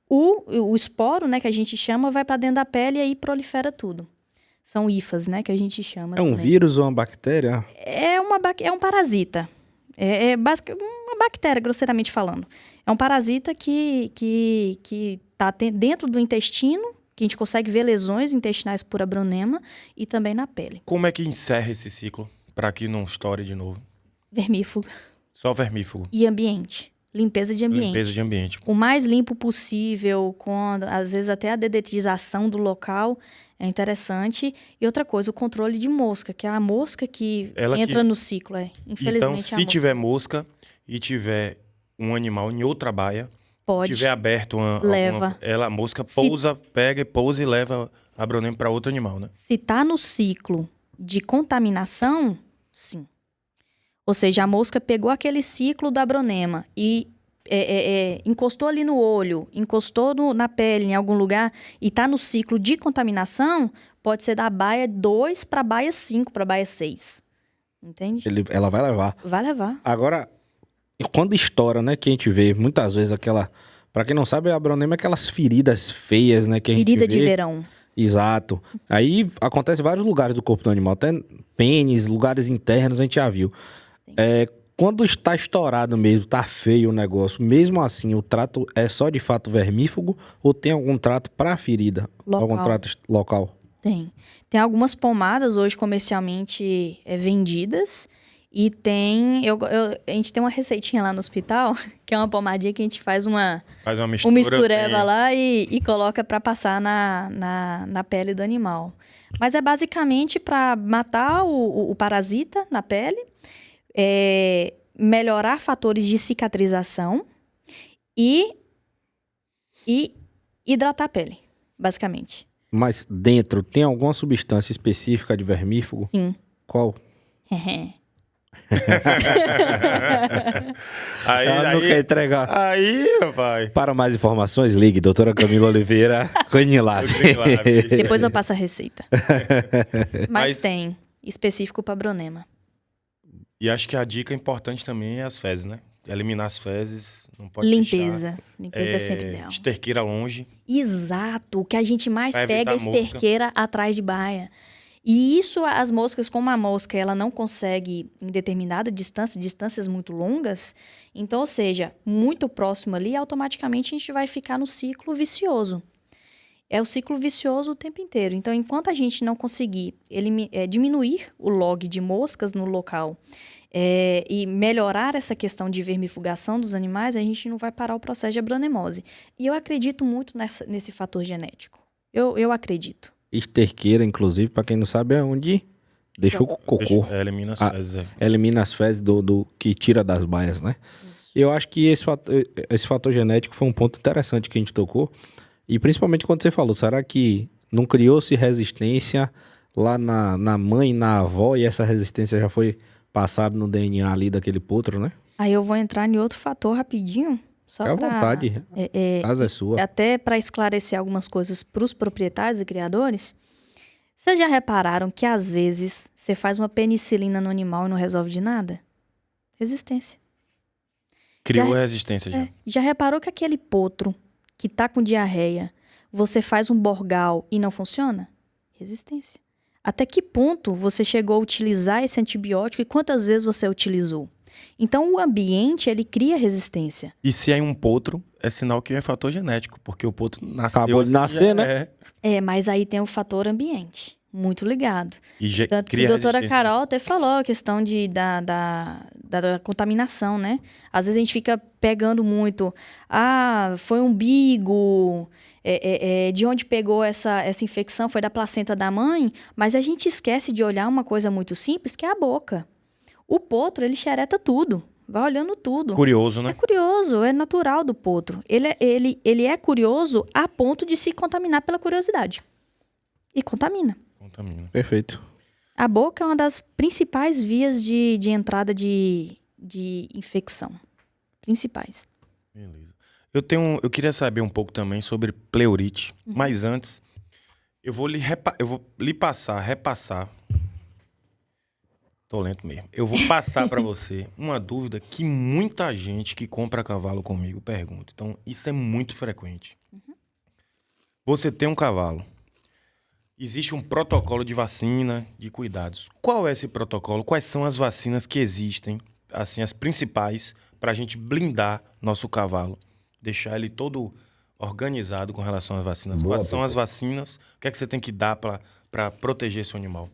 o esporo, né, que a gente chama, vai para dentro da pele e aí prolifera tudo. São hifas, né, que a gente chama. É um vírus ou uma bactéria? É um parasita. É basicamente uma bactéria, grosseiramente falando. É um parasita que está dentro do intestino, que a gente consegue ver lesões intestinais por abronema e também na pele. Como é que encerra esse ciclo para que não estoure de novo? Vermífugo. Só vermífugo. E ambiente. Limpeza de ambiente. Limpeza de ambiente. O mais limpo possível, às vezes até a dedetização do local é interessante. E outra coisa, o controle de mosca, que é a mosca que entra no ciclo. Infelizmente, então, se tiver mosca e tiver um animal em outra baia, tiver aberto a mosca pega e leva a bronema para outro animal, né? Se está no ciclo de contaminação, sim. Ou seja, a mosca pegou aquele ciclo da bronema e encostou ali no olho, encostou na pele, em algum lugar, e está no ciclo de contaminação, pode ser da baia 2 para baia 5, para baia 6. Entende? Ela vai levar. Vai levar. Agora, quando estoura, né, que a gente vê muitas vezes aquela... Pra quem não sabe, a bronema é aquelas feridas feias, né, que a gente Ferida vê. de verão. Exato. Aí acontece em vários lugares do corpo do animal, até pênis, lugares internos, a gente já viu. Quando está estourado mesmo, tá feio o negócio, mesmo assim, o trato é só de fato vermífugo ou tem algum trato para a ferida? Local. Algum trato local? Tem. Tem algumas pomadas hoje comercialmente vendidas e tem... a gente tem uma receitinha lá no hospital, que é uma pomadinha que a gente faz uma mistureba lá e coloca para passar na pele do animal. Mas é basicamente para matar o parasita na pele, melhorar fatores de cicatrização e hidratar a pele, basicamente. Mas dentro tem alguma substância específica de vermífugo? Sim. Qual? Ela não quer entregar. Aí, rapaz. Para mais informações, ligue doutora Camila Oliveira, Clinilab. Depois eu passo a receita. Mas tem, específico para bronema. E acho que a dica importante também é as fezes, né? Eliminar as fezes, não pode Limpeza. deixar. Limpeza é sempre ideal. Esterqueira longe. Exato. O que a gente mais Pra pega é evitar mosca. esterqueira atrás de baia. E isso, as moscas, como a mosca ela não consegue em determinada distância, distâncias muito longas, então, ou seja, muito próximo ali, automaticamente a gente vai ficar no ciclo vicioso. É o ciclo vicioso o tempo inteiro. Então, enquanto a gente não conseguir diminuir o log de moscas no local e melhorar essa questão de vermifugação dos animais, a gente não vai parar o processo de abronemose. E eu acredito muito nesse fator genético. Eu acredito. Esterqueira, inclusive, para quem não sabe, é onde deixa o cocô. Elimina as fezes. Elimina as fezes do que tira das baias, né? Isso. Eu acho que esse fator genético foi um ponto interessante que a gente tocou. E principalmente quando você falou, será que não criou-se resistência lá na mãe, na avó, e essa resistência já foi passada no DNA ali daquele potro, né? Aí eu vou entrar em outro fator rapidinho. Só à vontade, a casa é sua. Até para esclarecer algumas coisas para os proprietários e criadores. Vocês já repararam que às vezes você faz uma penicilina no animal e não resolve de nada? Resistência. Criou resistência já. Já reparou que aquele potro que tá com diarreia, você faz um Borgal e não funciona? Resistência. Até que ponto você chegou a utilizar esse antibiótico e quantas vezes você utilizou? Então, o ambiente, ele cria resistência. E se é um potro, é sinal que é fator genético, porque o potro nasceu... Acabou de nascer, né? Mas aí tem o fator ambiente, muito ligado. E Tanto que a doutora Carol até falou a questão da contaminação, né? Às vezes a gente fica pegando muito, foi umbigo, de onde pegou essa infecção, foi da placenta da mãe, mas a gente esquece de olhar uma coisa muito simples, que é a boca. O potro, ele xereta tudo, vai olhando tudo. Curioso, né? É curioso, é natural do potro. Ele é curioso a ponto de se contaminar pela curiosidade. E contamina. Perfeito. A boca é uma das principais vias de entrada de infecção. Principais. Beleza. Eu queria saber um pouco também sobre pleurite, mas antes, eu vou repassar. Tô lento mesmo. Eu vou passar para você uma dúvida que muita gente que compra cavalo comigo pergunta. Então, isso é muito frequente. Você tem um cavalo. Existe um protocolo de vacina, de cuidados. Qual é esse protocolo? Quais são as vacinas que existem, assim, as principais, para a gente blindar nosso cavalo? Deixar ele todo organizado com relação às vacinas. Quais são as vacinas? O que é que você tem que dar para proteger seu animal?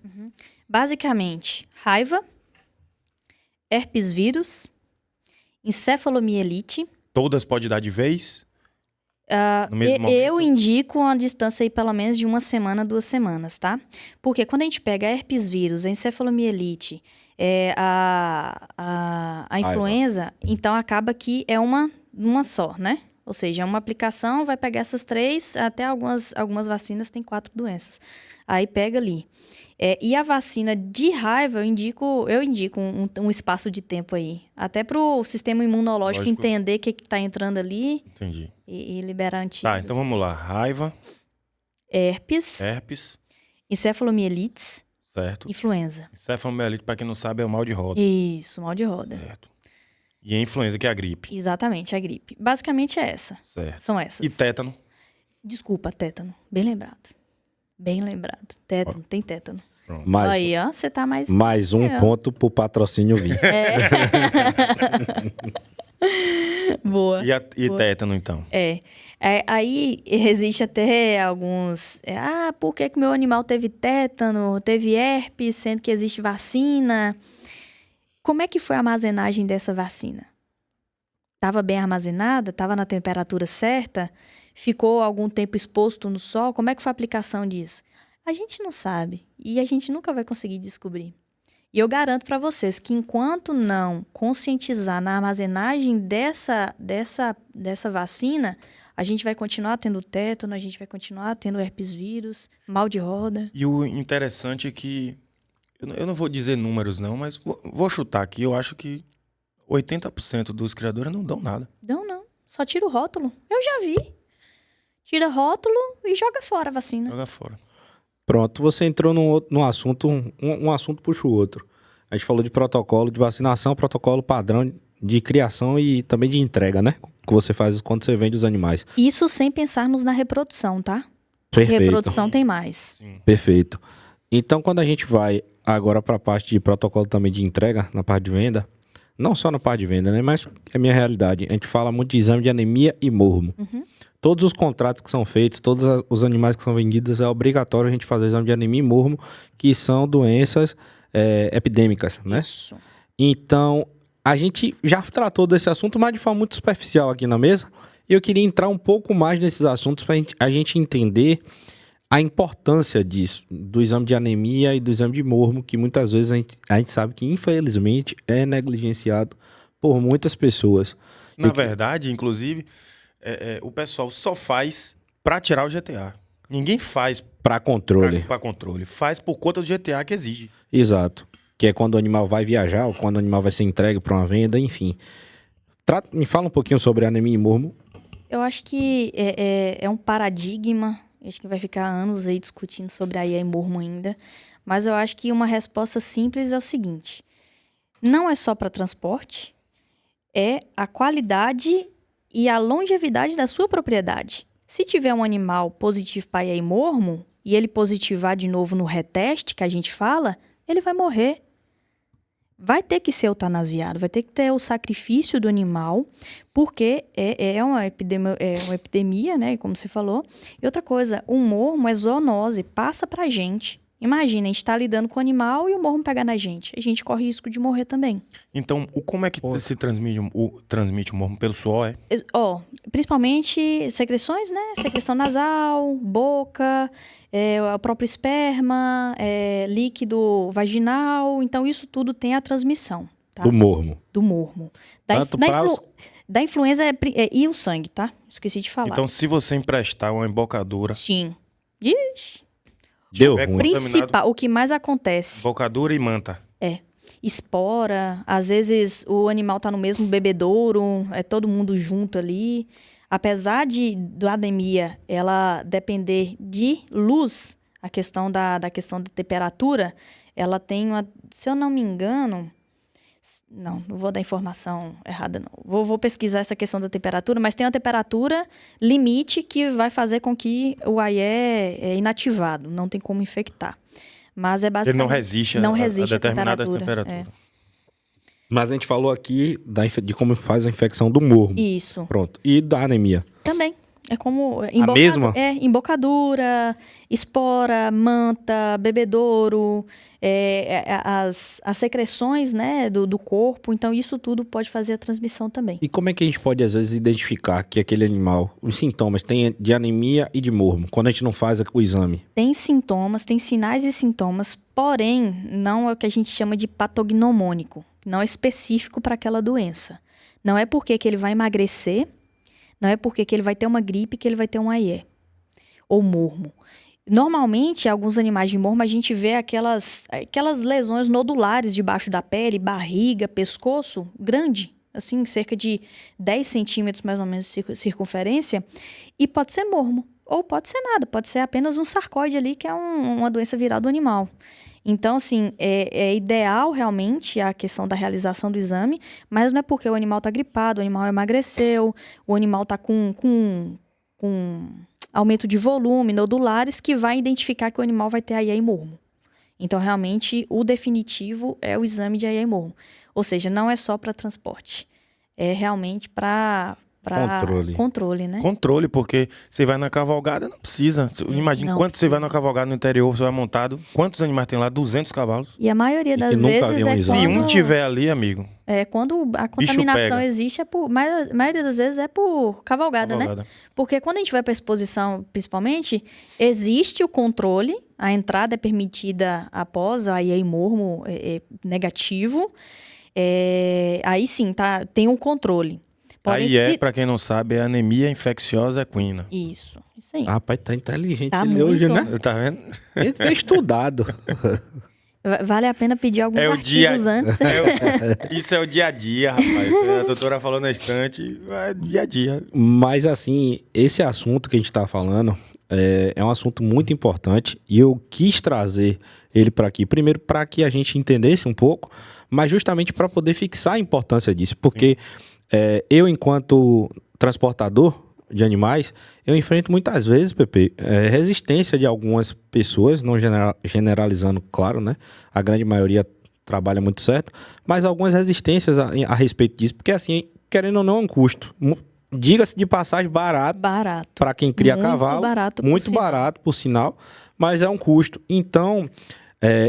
Basicamente, raiva, herpes vírus, encefalomielite. Todas pode dar de vez? No mesmo momento? Eu indico uma distância aí pelo menos de 1 semana, 2 semanas, tá? Porque quando a gente pega herpes vírus, a encefalomielite, a influenza, então acaba que é uma só, né? Ou seja, é uma aplicação, vai pegar essas 3, até algumas vacinas têm 4 doenças. Aí pega ali. E a vacina de raiva, eu indico um espaço de tempo aí. Até para o sistema imunológico entender o que está entrando ali. Entendi. E liberar antídoto. Tá, então vamos lá. Raiva. Herpes. Encefalomielites. Certo. Influenza. Encefalomielite, para quem não sabe, é o mal de roda. Isso, mal de roda. Certo. E a influenza, que é a gripe. Exatamente, a gripe. Basicamente é essa. Certo. São essas. E tétano? Desculpa, tétano. Bem lembrado. Bem lembrado. Tétano, tem tétano. Pronto. Aí, ó, você tá mais... Mais um ponto pro patrocínio vir. Boa. E boa. tétano, então? Aí existe até alguns... por que meu animal teve tétano, teve herpes, sendo que existe vacina? Como é que foi a armazenagem dessa vacina? Estava bem armazenada? Estava na temperatura certa? Ficou algum tempo exposto no sol? Como é que foi a aplicação disso? A gente não sabe e a gente nunca vai conseguir descobrir. E eu garanto para vocês que enquanto não conscientizar na armazenagem dessa vacina, a gente vai continuar tendo tétano, a gente vai continuar tendo herpes vírus, mal de roda. E o interessante é que, eu não vou dizer números não, mas vou chutar aqui, eu acho que 80% dos criadores não dão nada. Não. Só tira o rótulo. Eu já vi. Tira rótulo e joga fora a vacina. Joga fora. Pronto, você entrou num assunto, um assunto puxa o outro. A gente falou de protocolo de vacinação, protocolo padrão de criação e também de entrega, né? Que você faz quando você vende os animais. Isso sem pensarmos na reprodução, tá? Perfeito. Reprodução tem mais. Sim. Perfeito. Então, quando a gente vai agora para a parte de protocolo também de entrega, na parte de venda, não só na parte de venda, né? Mas é a minha realidade. A gente fala muito de exame de anemia e mormo. Uhum. Todos os contratos que são feitos, todos os animais que são vendidos, é obrigatório a gente fazer exame de anemia e mormo, que são doenças epidêmicas, né? Isso. Então, a gente já tratou desse assunto, mas de forma muito superficial aqui na mesa. E eu queria entrar um pouco mais nesses assuntos para a gente entender a importância disso, do exame de anemia e do exame de mormo, que muitas vezes a gente sabe que, infelizmente, é negligenciado por muitas pessoas. Na verdade, inclusive, o pessoal só faz para tirar o GTA. Ninguém faz para controle. Para controle. Faz por conta do GTA que exige. Exato. Que é quando o animal vai viajar ou quando o animal vai ser entregue para uma venda, enfim. Me fala um pouquinho sobre anemia e mormo. Eu acho que é um paradigma. Acho que vai ficar anos aí discutindo sobre anemia e mormo ainda. Mas eu acho que uma resposta simples é o seguinte. Não é só para transporte. É a qualidade e a longevidade da sua propriedade. Se tiver um animal positivo para anemia e mormo, e ele positivar de novo no reteste, que a gente fala, ele vai morrer. Vai ter que ser eutanasiado, vai ter que ter o sacrifício do animal, porque é uma epidemia, né, como você falou. E outra coisa, o mormo é zoonose, passa pra gente. Imagina, a gente tá lidando com o animal e o mormo pegar na gente. A gente corre risco de morrer também. Então, como é que se transmite o mormo? Pelo suor, Principalmente secreções, né? Secreção nasal, boca, o próprio esperma, líquido vaginal. Então, isso tudo tem a transmissão. Tá? Do mormo. Do mormo. Da influenza e o sangue, tá? Esqueci de falar. Então, se você emprestar uma embocadura... Sim. Ixi. Deu ruim. Principal, o que mais acontece... Embocadura e manta. Espora, às vezes o animal tá no mesmo bebedouro, é todo mundo junto ali. Apesar da anemia, ela depender de luz, a questão da questão da temperatura, ela tem se eu não me engano... Não vou dar informação errada, não. Vou pesquisar essa questão da temperatura, mas tem uma temperatura limite que vai fazer com que o AIE é inativado, não tem como infectar. Mas é basicamente... Ele não resiste a determinada temperatura. Mas a gente falou aqui de como faz a infecção do mormo. Isso. Pronto. E da anemia? Também. É como... A mesma? Embocadura, espora, manta, bebedouro, as secreções, né, do corpo. Então, isso tudo pode fazer a transmissão também. E como é que a gente pode, às vezes, identificar que aquele animal, os sintomas, tem de anemia e de mormo, quando a gente não faz o exame? Tem sintomas, tem sinais e sintomas, porém, não é o que a gente chama de patognomônico. Não é específico para aquela doença. Não é porque que ele vai emagrecer... Não é porque que ele vai ter uma gripe que ele vai ter um AIE ou mormo. Normalmente, alguns animais de mormo, a gente vê aquelas lesões nodulares debaixo da pele, barriga, pescoço, grande, assim, cerca de 10 centímetros mais ou menos de circunferência, e pode ser mormo, ou pode ser nada, pode ser apenas um sarcóide ali, que é uma doença viral do animal. Então, assim, é ideal realmente a questão da realização do exame, mas não é porque o animal está gripado, o animal emagreceu, o animal está com aumento de volume, nodulares, que vai identificar que o animal vai ter AIA e mormo. Então, realmente, o definitivo é o exame de AIA e mormo. Ou seja, não é só para transporte. É realmente para controle, né? Controle, porque você vai na cavalgada, não precisa. Imagina Não quanto você precisa. vai na cavalgada no interior, você vai montado. Quantos animais tem lá? 200 cavalos. E a maioria E das que nunca vezes viu um é exame. Se quando... um tiver ali, amigo, quando a Bicho contaminação pega. existe, maioria das vezes é por cavalgada, né? cavalgada. Porque quando a gente vai para exposição, principalmente, existe o controle, a entrada é permitida após a AIA e mormo negativo. Aí sim, tem um controle. Porém, Pra quem não sabe, é anemia infecciosa equina. Isso aí. Rapaz, tá inteligente Tá ele hoje, muito. né? Tá vendo? Ele foi estudado. Vale a pena pedir alguns É o dia- artigos antes. Isso é o dia a dia, rapaz. A doutora falou na estante, é dia a dia. Mas, assim, esse assunto que a gente tá falando é um assunto muito importante e eu quis trazer ele para aqui. Primeiro, para que a gente entendesse um pouco, mas justamente para poder fixar a importância disso. Porque eu, enquanto transportador de animais, eu enfrento muitas vezes, Pepe, resistência de algumas pessoas, não generalizando, claro, né? A grande maioria trabalha muito certo, mas algumas resistências a respeito disso, porque assim, querendo ou não, é um custo. Diga-se de passagem, barato Barato. para quem cria Muito cavalo. barato, por Muito sinal. barato, por sinal, mas é um custo. Então,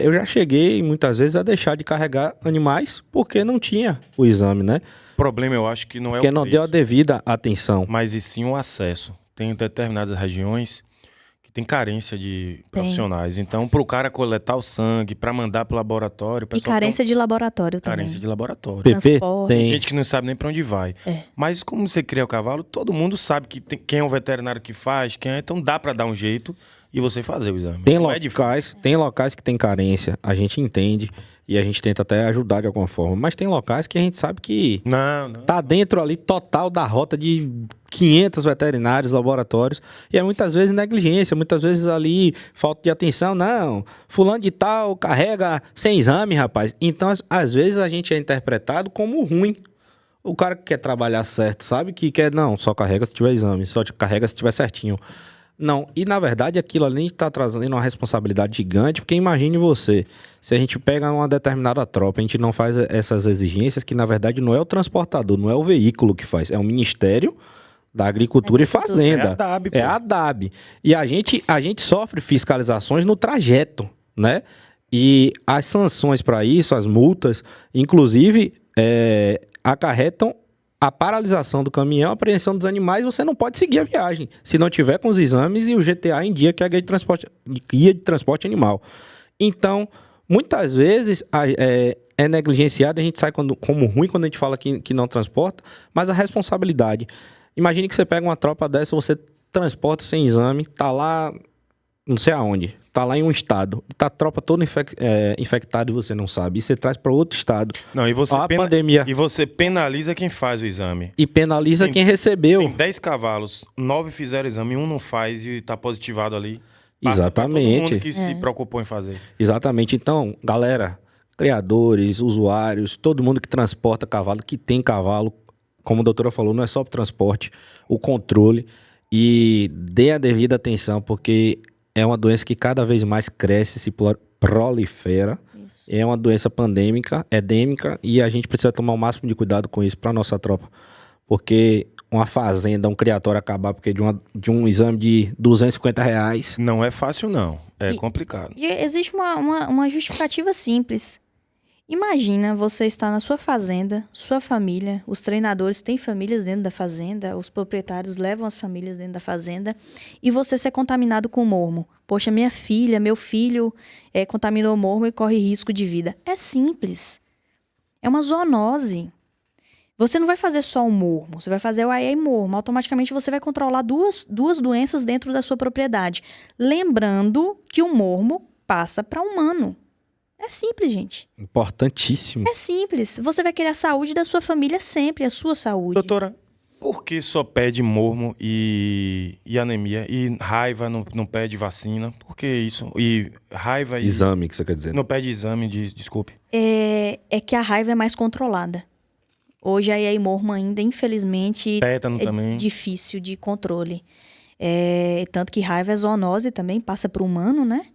eu já cheguei muitas vezes a deixar de carregar animais porque não tinha o exame, né? O problema, eu acho que não é Porque o não preço, deu a devida atenção. mas e sim o acesso. Tem determinadas regiões que tem carência de profissionais. Então, pro cara coletar o sangue, para mandar pro laboratório... o E pessoal carência de laboratório tem carência também. de laboratório. PP Transporte. Tem tem. gente que não sabe nem para onde vai. Mas como você cria o cavalo, todo mundo sabe que quem é o veterinário que faz, então dá para dar um jeito e você fazer o exame. Tem Não é difícil. locais que tem carência, a gente entende e a gente tenta até ajudar de alguma forma, mas tem locais que a gente sabe que Não. tá dentro ali total da rota de 500 veterinários, laboratórios, e é muitas vezes negligência, muitas vezes ali falta de atenção. Não, fulano de tal carrega sem exame, rapaz. Então, às vezes a gente é interpretado como ruim. O cara que quer trabalhar certo, sabe? Que quer, não, só carrega se tiver exame, só carrega se tiver certinho. Não, e na verdade aquilo ali está trazendo uma responsabilidade gigante, porque imagine você, se a gente pega uma determinada tropa, a gente não faz essas exigências, que na verdade não é o transportador, não é o veículo que faz, é o Ministério da Agricultura e Fazenda. É a DAB, pô. É a DAB. E a gente sofre fiscalizações no trajeto, né? E as sanções para isso, as multas, inclusive, acarretam a paralisação do caminhão, a apreensão dos animais, você não pode seguir a viagem, se não tiver com os exames e o GTA em dia, que é a guia de transporte animal. Então, muitas vezes é negligenciado, a gente sai como ruim quando a gente fala que não transporta, mas a responsabilidade. Imagine que você pega uma tropa dessa, você transporta sem exame, tá lá não sei aonde, tá lá em um estado, tá a tropa toda infectada e você não sabe, e você traz para outro estado. Não, e você, Ó, a pandemia. E você penaliza quem faz o exame. E penaliza quem recebeu. Tem 10 cavalos, 9 fizeram exame, um não faz e tá positivado ali. Passa Exatamente. pra todo mundo que se preocupou em fazer. Exatamente. Então, galera, criadores, usuários, todo mundo que transporta cavalo, que tem cavalo, como a doutora falou, não é só o transporte, o controle, e dê a devida atenção, porque é uma doença que cada vez mais cresce, se prolifera. Isso. É uma doença pandêmica, endêmica, e a gente precisa tomar o máximo de cuidado com isso para nossa tropa. Porque uma fazenda, um criatório acabar porque de um exame de R$250... Não é fácil, não. É complicado. E existe uma justificativa simples. Imagina você estar na sua fazenda, sua família, os treinadores têm famílias dentro da fazenda, os proprietários levam as famílias dentro da fazenda, e você ser contaminado com mormo. Poxa, minha filha, meu filho contaminou mormo e corre risco de vida. É simples. É uma zoonose. Você não vai fazer só o mormo, você vai fazer o AIA e mormo. Automaticamente você vai controlar duas doenças dentro da sua propriedade. Lembrando que o mormo passa para humano. É simples, gente. Importantíssimo. É simples. Você vai querer a saúde da sua família sempre, a sua saúde. Doutora, por que só pede mormo e anemia? E raiva não pede vacina? Por que isso? E raiva e... Exame, que você quer dizer. Não pede exame, desculpe. É que a raiva é mais controlada. Hoje a IAI mormo ainda, infelizmente, Tétano é também. difícil de controle. Tanto que raiva é zoonose também, passa para o humano, né?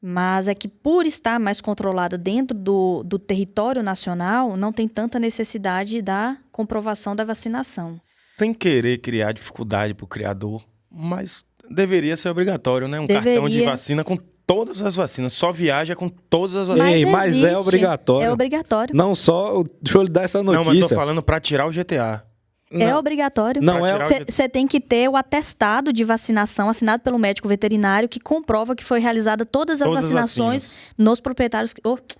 Mas é que por estar mais controlada dentro do território nacional, não tem tanta necessidade da comprovação da vacinação. Sem querer criar dificuldade pro criador, mas deveria ser obrigatório, né? Um Deveria. cartão de vacina com todas as vacinas. Só viaja com todas as vacinas. Ei, mas é obrigatório. É obrigatório. Não só... Deixa eu lhe dar essa notícia. Não, mas tô falando pra tirar o GTA. É obrigatório. Não é. Você tem que ter o atestado de vacinação assinado pelo médico veterinário que comprova que foi realizada todas as vacinações nos proprietários,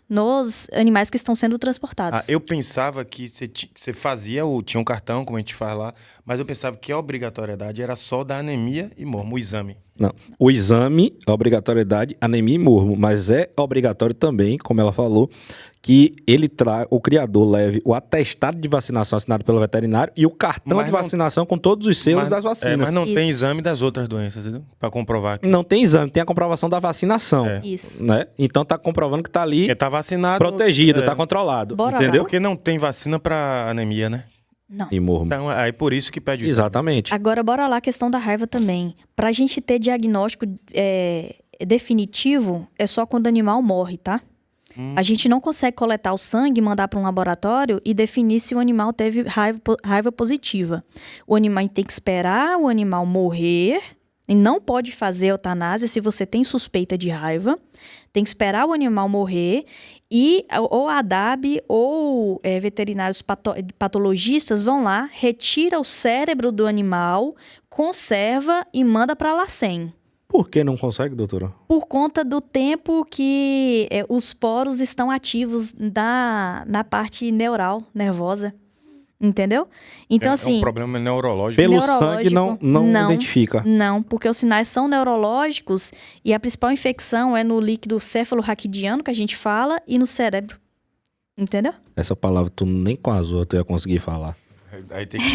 nos animais que estão sendo transportados. Eu pensava que você fazia, tinha um cartão, como a gente faz lá, mas eu pensava que a obrigatoriedade era só da anemia e mormo, o exame. Não. O exame, a obrigatoriedade, anemia e mormo, mas é obrigatório também, como ela falou, que o criador leve o atestado de vacinação assinado pelo veterinário e o cartão de vacinação com todos os selos das vacinas. Mas não tem exame das outras doenças, entendeu? Pra comprovar. Não tem exame, tem a comprovação da vacinação. Isso. Né? Então tá comprovando que tá ali Porque tá vacinado. protegido, tá controlado. Bora entendeu? lá. Porque não tem vacina pra anemia, né? Não. E mormo. Então, aí por isso que pede o exame. Exatamente. Agora, bora lá a questão da raiva também. Pra gente ter diagnóstico definitivo, é só quando o animal morre, tá? A gente não consegue coletar o sangue, mandar para um laboratório e definir se o animal teve raiva positiva. O animal tem que esperar o animal morrer e não pode fazer eutanásia se você tem suspeita de raiva. Tem que esperar o animal morrer e ou a ADAB ou veterinários patologistas vão lá, retira o cérebro do animal, conserva e manda para a LACEN. Por que não consegue, doutora? Por conta do tempo que os poros estão ativos na parte neural, nervosa. Entendeu? Então, assim... É um problema neurológico. Pelo sangue não identifica. Não, porque os sinais são neurológicos e a principal infecção é no líquido céfalo-raquidiano, que a gente fala, e no cérebro. Entendeu? Essa palavra tu nem com as outras ia conseguir falar.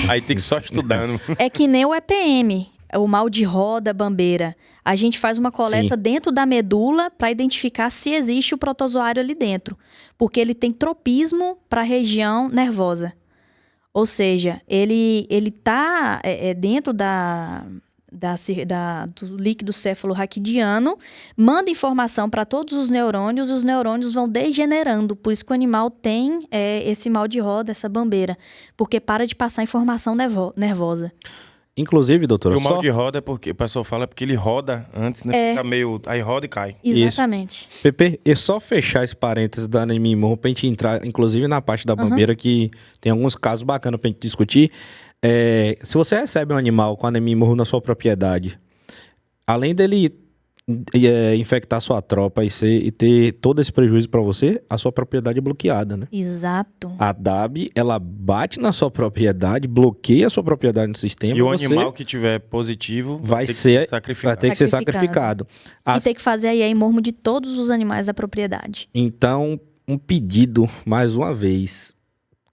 Aí tem que só estudando. É que nem o EPM. O mal de roda, bambeira. A gente faz uma coleta dentro da medula para identificar se existe o protozoário ali dentro. Porque ele tem tropismo para a região nervosa. Ou seja, ele está dentro do líquido céfalo-raquidiano, manda informação para todos os neurônios vão degenerando. Por isso que o animal tem esse mal de roda, essa bambeira. Porque para de passar informação nervosa. Inclusive, doutora, o mal de roda é porque o pessoal fala porque ele roda antes, né? Fica meio... Aí roda e cai. Exatamente. Isso. Pepe, é só fechar esse parênteses da anemia e mormo pra gente entrar, inclusive, na parte da bambeira, que tem alguns casos bacanas pra gente discutir. Se você recebe um animal com anemia e mormo na sua propriedade, além dele infectar sua tropa e ter todo esse prejuízo para você, a sua propriedade é bloqueada, né? Exato. A DAB, ela bate na sua propriedade, bloqueia a sua propriedade no sistema. E o animal que tiver positivo vai ter que ser sacrificado. E tem que fazer aí mormo de todos os animais da propriedade. Então, um pedido, mais uma vez,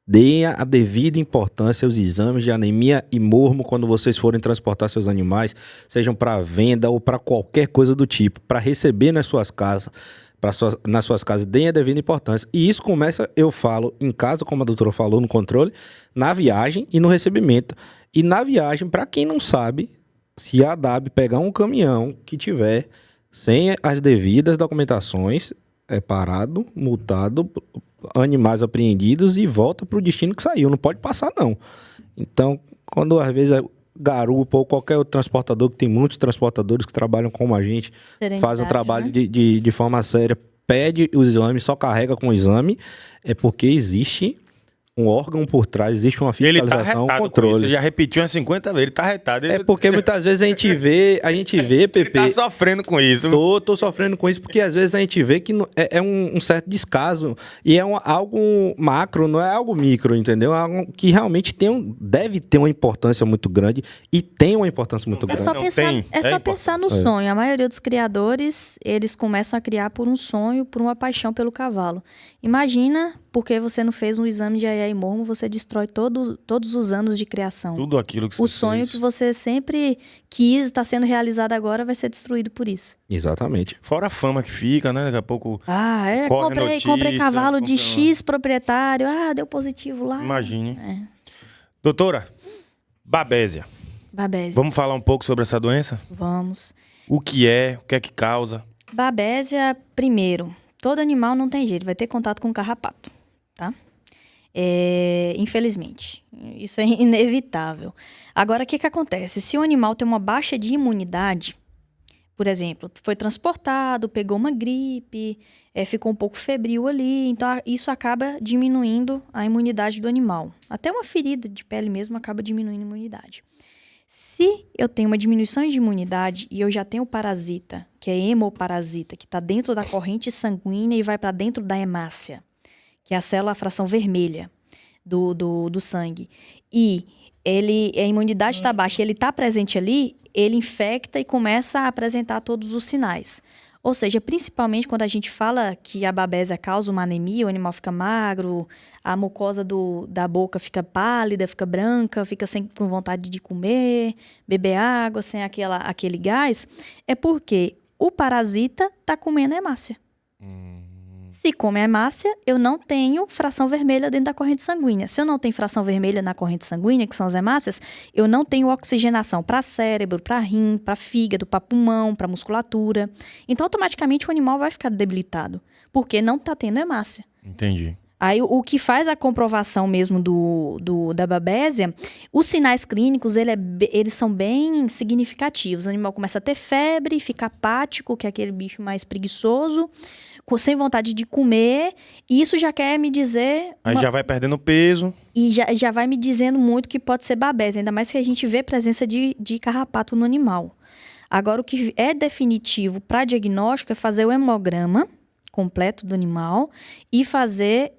deem a devida importância aos exames de anemia e mormo quando vocês forem transportar seus animais, sejam para venda ou para qualquer coisa do tipo, para receber nas suas casas, nas suas casas, deem a devida importância. E isso começa, eu falo, em casa, como a doutora falou, no controle, na viagem e no recebimento. E na viagem, para quem não sabe, se a DAB pegar um caminhão que tiver sem as devidas documentações, é parado, multado, animais apreendidos e volta para o destino que saiu. Não pode passar, não. Então, quando às vezes garupa ou qualquer outro transportador, que tem muitos transportadores que trabalham como a gente, faz um trabalho, né, de forma séria, pede o exame, só carrega com o exame, é porque existe um órgão por trás, existe uma Ele tá fiscalização, um retado com isso. controle. Ele já repetiu umas 50 vezes, ele tá retado. Ele É porque muitas vezes a gente vê, Pepe... tá sofrendo com isso. Tô sofrendo com isso, porque às vezes a gente vê que é um certo descaso e é algo macro, não é algo micro, entendeu? É algo que realmente deve ter uma importância muito grande e tem uma importância muito grande. Pensar no sonho. A maioria dos criadores, eles começam a criar por um sonho, por uma paixão pelo cavalo. Imagina, porque você não fez um exame de Ayá e Mormo, você destrói todos os anos de criação. Tudo aquilo que você O sonho fez. que você sempre quis, está sendo realizado agora, vai ser destruído por isso. Exatamente. Fora a fama que fica, né? Daqui a pouco. Comprei cavalo de X proprietário. Deu positivo lá. Imagine. Doutora, Babésia. Vamos falar um pouco sobre essa doença? Vamos. O que é que causa? Babésia, primeiro, todo animal não tem jeito, vai ter contato com carrapato, tá? Infelizmente, isso é inevitável. Agora, o que acontece? Se o animal tem uma baixa de imunidade, por exemplo, foi transportado, pegou uma gripe, ficou um pouco febril ali, então isso acaba diminuindo a imunidade do animal. Até uma ferida de pele mesmo acaba diminuindo a imunidade. Se eu tenho uma diminuição de imunidade e eu já tenho o parasita, que é hemoparasita, que está dentro da corrente sanguínea e vai para dentro da hemácia, que é a fração vermelha do sangue, e a imunidade está baixa, ele está presente ali, ele infecta e começa a apresentar todos os sinais. Ou seja, principalmente quando a gente fala que a babésia causa uma anemia, o animal fica magro, a mucosa da boca fica pálida, fica branca, fica com vontade de comer, beber água, sem aquele gás, é porque o parasita está comendo a hemácia. Se come a hemácia, eu não tenho fração vermelha dentro da corrente sanguínea. Se eu não tenho fração vermelha na corrente sanguínea, que são as hemácias, eu não tenho oxigenação para cérebro, para rim, para fígado, para pulmão, para musculatura. Então, automaticamente, o animal vai ficar debilitado, porque não está tendo hemácia. Entendi. Aí, o que faz a comprovação mesmo da babésia, os sinais clínicos, eles são bem significativos. O animal começa a ter febre, fica apático, que é aquele bicho mais preguiçoso, sem vontade de comer, e isso já quer me dizer... Aí já vai perdendo peso. E já vai me dizendo muito que pode ser babésia, ainda mais que a gente vê presença de carrapato no animal. Agora, o que é definitivo para diagnóstico é fazer o hemograma completo do animal e fazer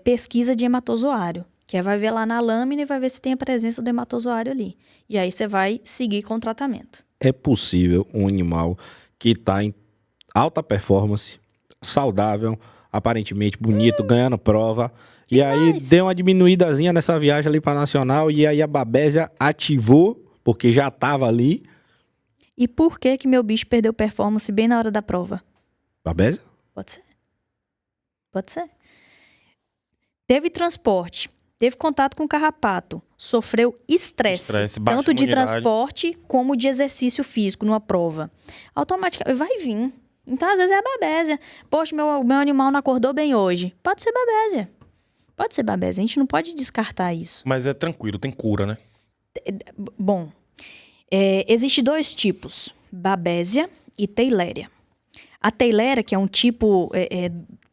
pesquisa de hematozoário, que vai ver lá na lâmina e vai ver se tem a presença do hematozoário ali. E aí você vai seguir com o tratamento. É possível um animal que está em alta performance, saudável, aparentemente bonito, ganhando prova, e aí deu uma diminuídazinha nessa viagem ali para Nacional, e aí a babésia ativou, porque já estava ali. E por que meu bicho perdeu performance bem na hora da prova? Babésia? Pode ser. Teve transporte, teve contato com carrapato, sofreu estresse tanto de transporte como de exercício físico numa prova. Automaticamente vai vir. Então, às vezes é babésia. Poxa, meu animal não acordou bem hoje. Pode ser babésia. A gente não pode descartar isso. Mas é tranquilo, tem cura, né? Bom, existe 2 tipos, babésia e teiléria. A teiléria, que é um tipo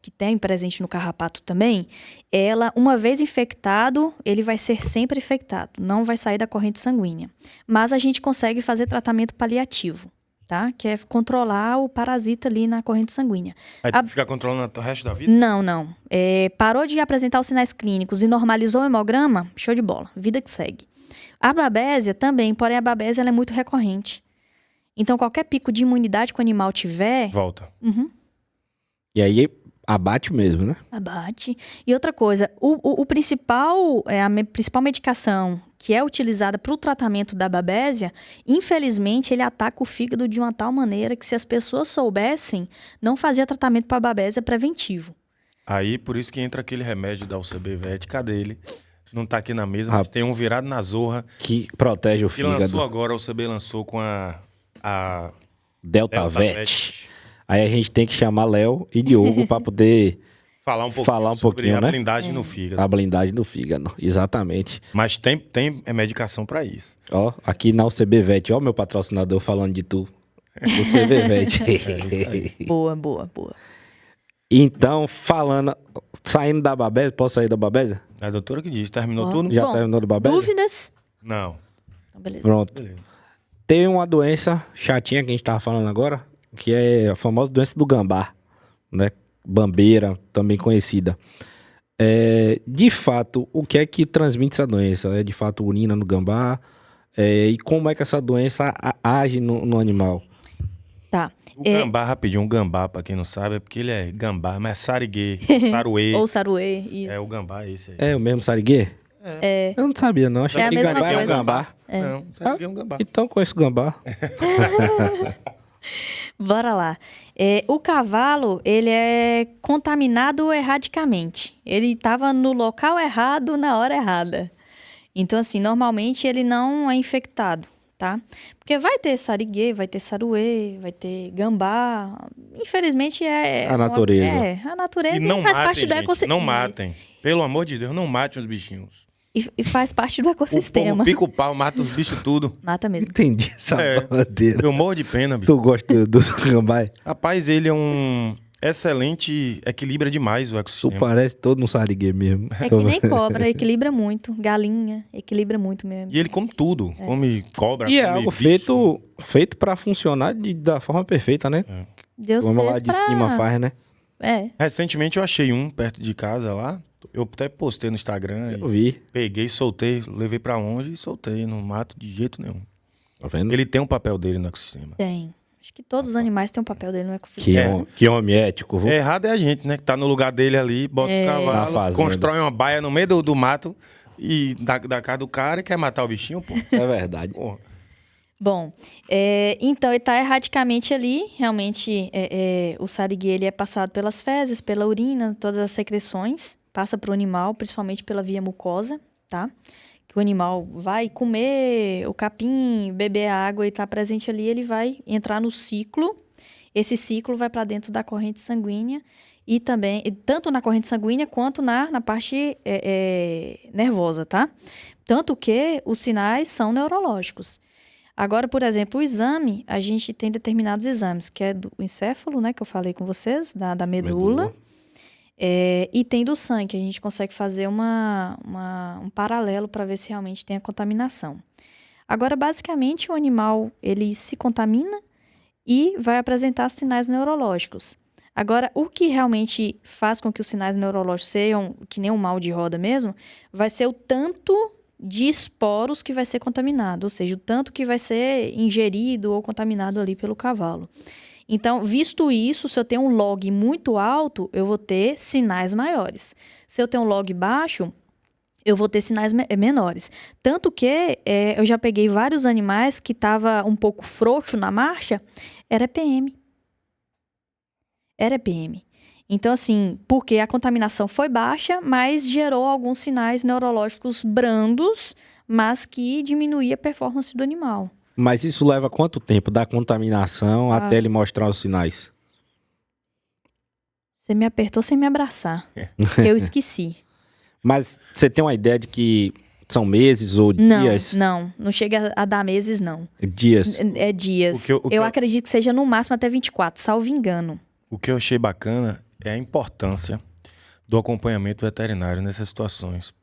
que tem presente no carrapato também, ela, uma vez infectado, ele vai ser sempre infectado, não vai sair da corrente sanguínea. Mas a gente consegue fazer tratamento paliativo, tá? Que é controlar o parasita ali na corrente sanguínea. Aí tem que ficar controlando o resto da vida? Não. Parou de apresentar os sinais clínicos e normalizou o hemograma, show de bola, vida que segue. A babésia também, porém a babésia ela é muito recorrente. Então, qualquer pico de imunidade que o animal tiver... Volta. Uhum. E aí, abate mesmo, né? Abate. E outra coisa, a principal medicação que é utilizada para o tratamento da babésia, infelizmente, ele ataca o fígado de uma tal maneira que se as pessoas soubessem, não fazia tratamento para babésia preventivo. Aí, por isso que entra aquele remédio da UCB-VET, cadê ele? Não tá aqui na mesa, mas tem um virado na zorra. Que protege o fígado. Que lançou agora, a UCB lançou com a Delta-VET. Aí a gente tem que chamar Léo e Diogo para poder falar um pouquinho sobre a né? blindagem no fígado. A blindagem do fígado, exatamente. Mas tem medicação para isso. Ó, aqui na UCB-VET, ó, meu patrocinador falando de tu. UCB-VET. Boa. Então, saindo da babésia, posso sair da babésia? A doutora que diz. Terminou Ó. tudo? Já Bom, terminou do Babel? Dúvidas? Não. Então, beleza. Pronto. Beleza. Tem uma doença chatinha que a gente tava falando agora, que é a famosa doença do gambá, né? Bambeira, também conhecida. De fato, o que é que transmite essa doença? É de fato urina no gambá? E como é que essa doença age no animal? Tá. O gambá, rapidinho, um gambá, pra quem não sabe, é porque ele é gambá, mas é sariguê, saruê. Ou saruê, isso. É o gambá esse aí. É o mesmo sariguê? É. Eu não sabia, não. Achei É a que mesma gambá era um coisa. gambá. Não, sariguê é um gambá. Então conheço gambá. Bora lá. O cavalo, ele é contaminado erradicamente. Ele estava no local errado, na hora errada. Então, assim, normalmente ele não é infectado, tá? Porque vai ter sariguê, vai ter saruê, vai ter gambá. Infelizmente é... A natureza. A natureza E não faz matem, parte do gente, ecossistema. não matem. Pelo amor de Deus, não matem os bichinhos. E faz parte do O ecossistema. povo pica o pau, mata os bichos tudo. Mata mesmo. Entendi essa É. bandeira. Eu morro de pena, bicho. Tu gosta do gambá? Rapaz, ele é um excelente... Equilibra demais o Tu ecossistema. parece todo um sariguê mesmo. É que nem cobra, equilibra muito. Galinha, equilibra muito mesmo. E ele come tudo. Come cobra, E é come algo bicho. feito para funcionar da forma perfeita, né? Deus Vamos lá fez de pra... cima faz, né? Recentemente eu achei um perto de casa lá. Eu até postei no Instagram. Eu vi. Peguei, soltei, levei pra longe e soltei. Não mato de jeito nenhum. Tá vendo? Ele tem um papel dele no ecossistema. Tem. Acho que todos os animais têm um papel dele no ecossistema. Que homem ético, viu? Errado é a gente, né? Que tá no lugar dele ali, bota o Na cavalo, fazenda. constrói uma baia no meio do mato e da casa do cara e quer matar o bichinho, pô. Isso é verdade. Porra. Bom, então ele está erradicamente ali. Realmente, o sariguê ele é passado pelas fezes, pela urina, todas as secreções. Passa para o animal, principalmente pela via mucosa, tá? Que o animal vai comer o capim, beber a água e está presente ali, ele vai entrar no ciclo. Esse ciclo vai para dentro da corrente sanguínea e também, tanto na corrente sanguínea quanto na parte nervosa, tá? Tanto que os sinais são neurológicos. Agora, por exemplo, o exame, a gente tem determinados exames, que é do encéfalo, né, que eu falei com vocês, da medula. E tem do sangue, que a gente consegue fazer um paralelo para ver se realmente tem a contaminação. Agora, basicamente, o animal ele se contamina e vai apresentar sinais neurológicos. Agora, o que realmente faz com que os sinais neurológicos sejam que nem um mal de roda mesmo, vai ser o tanto de esporos que vai ser contaminado, ou seja, o tanto que vai ser ingerido ou contaminado ali pelo cavalo. Então, visto isso, se eu tenho um log muito alto, eu vou ter sinais maiores. Se eu tenho um log baixo, eu vou ter sinais menores. Tanto que eu já peguei vários animais que estavam um pouco frouxo na marcha, era EPM. Era EPM. Então, assim, porque a contaminação foi baixa, mas gerou alguns sinais neurológicos brandos, mas que diminuía a performance do animal. Mas isso leva quanto tempo da contaminação até ele mostrar os sinais? Você me apertou sem me abraçar. Eu esqueci. Mas você tem uma ideia de que são meses ou dias? Não chega a dar meses, não. Dias. É dias. O que eu- acredito que seja no máximo até 24, salvo engano. O que eu achei bacana é a importância do acompanhamento veterinário nessas situações.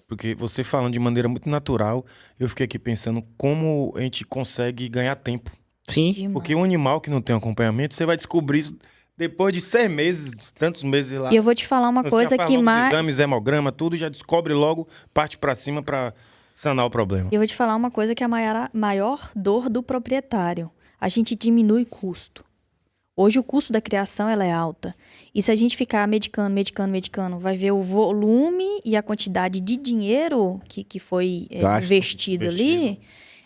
Porque você falando de maneira muito natural, eu fiquei aqui pensando como a gente consegue ganhar tempo. Sim. Demais. Porque um animal que não tem acompanhamento, você vai descobrir isso depois de 6 meses, tantos meses lá. E eu vou te falar uma Você coisa já faz que logo mais... exames, hemograma, tudo, já descobre logo, parte pra cima pra sanar o problema. Eu vou te falar uma coisa que é a maior dor do proprietário. A gente diminui custo. Hoje o custo da criação ela é alta. E se a gente ficar medicando, vai ver o volume e a quantidade de dinheiro que foi investido ali.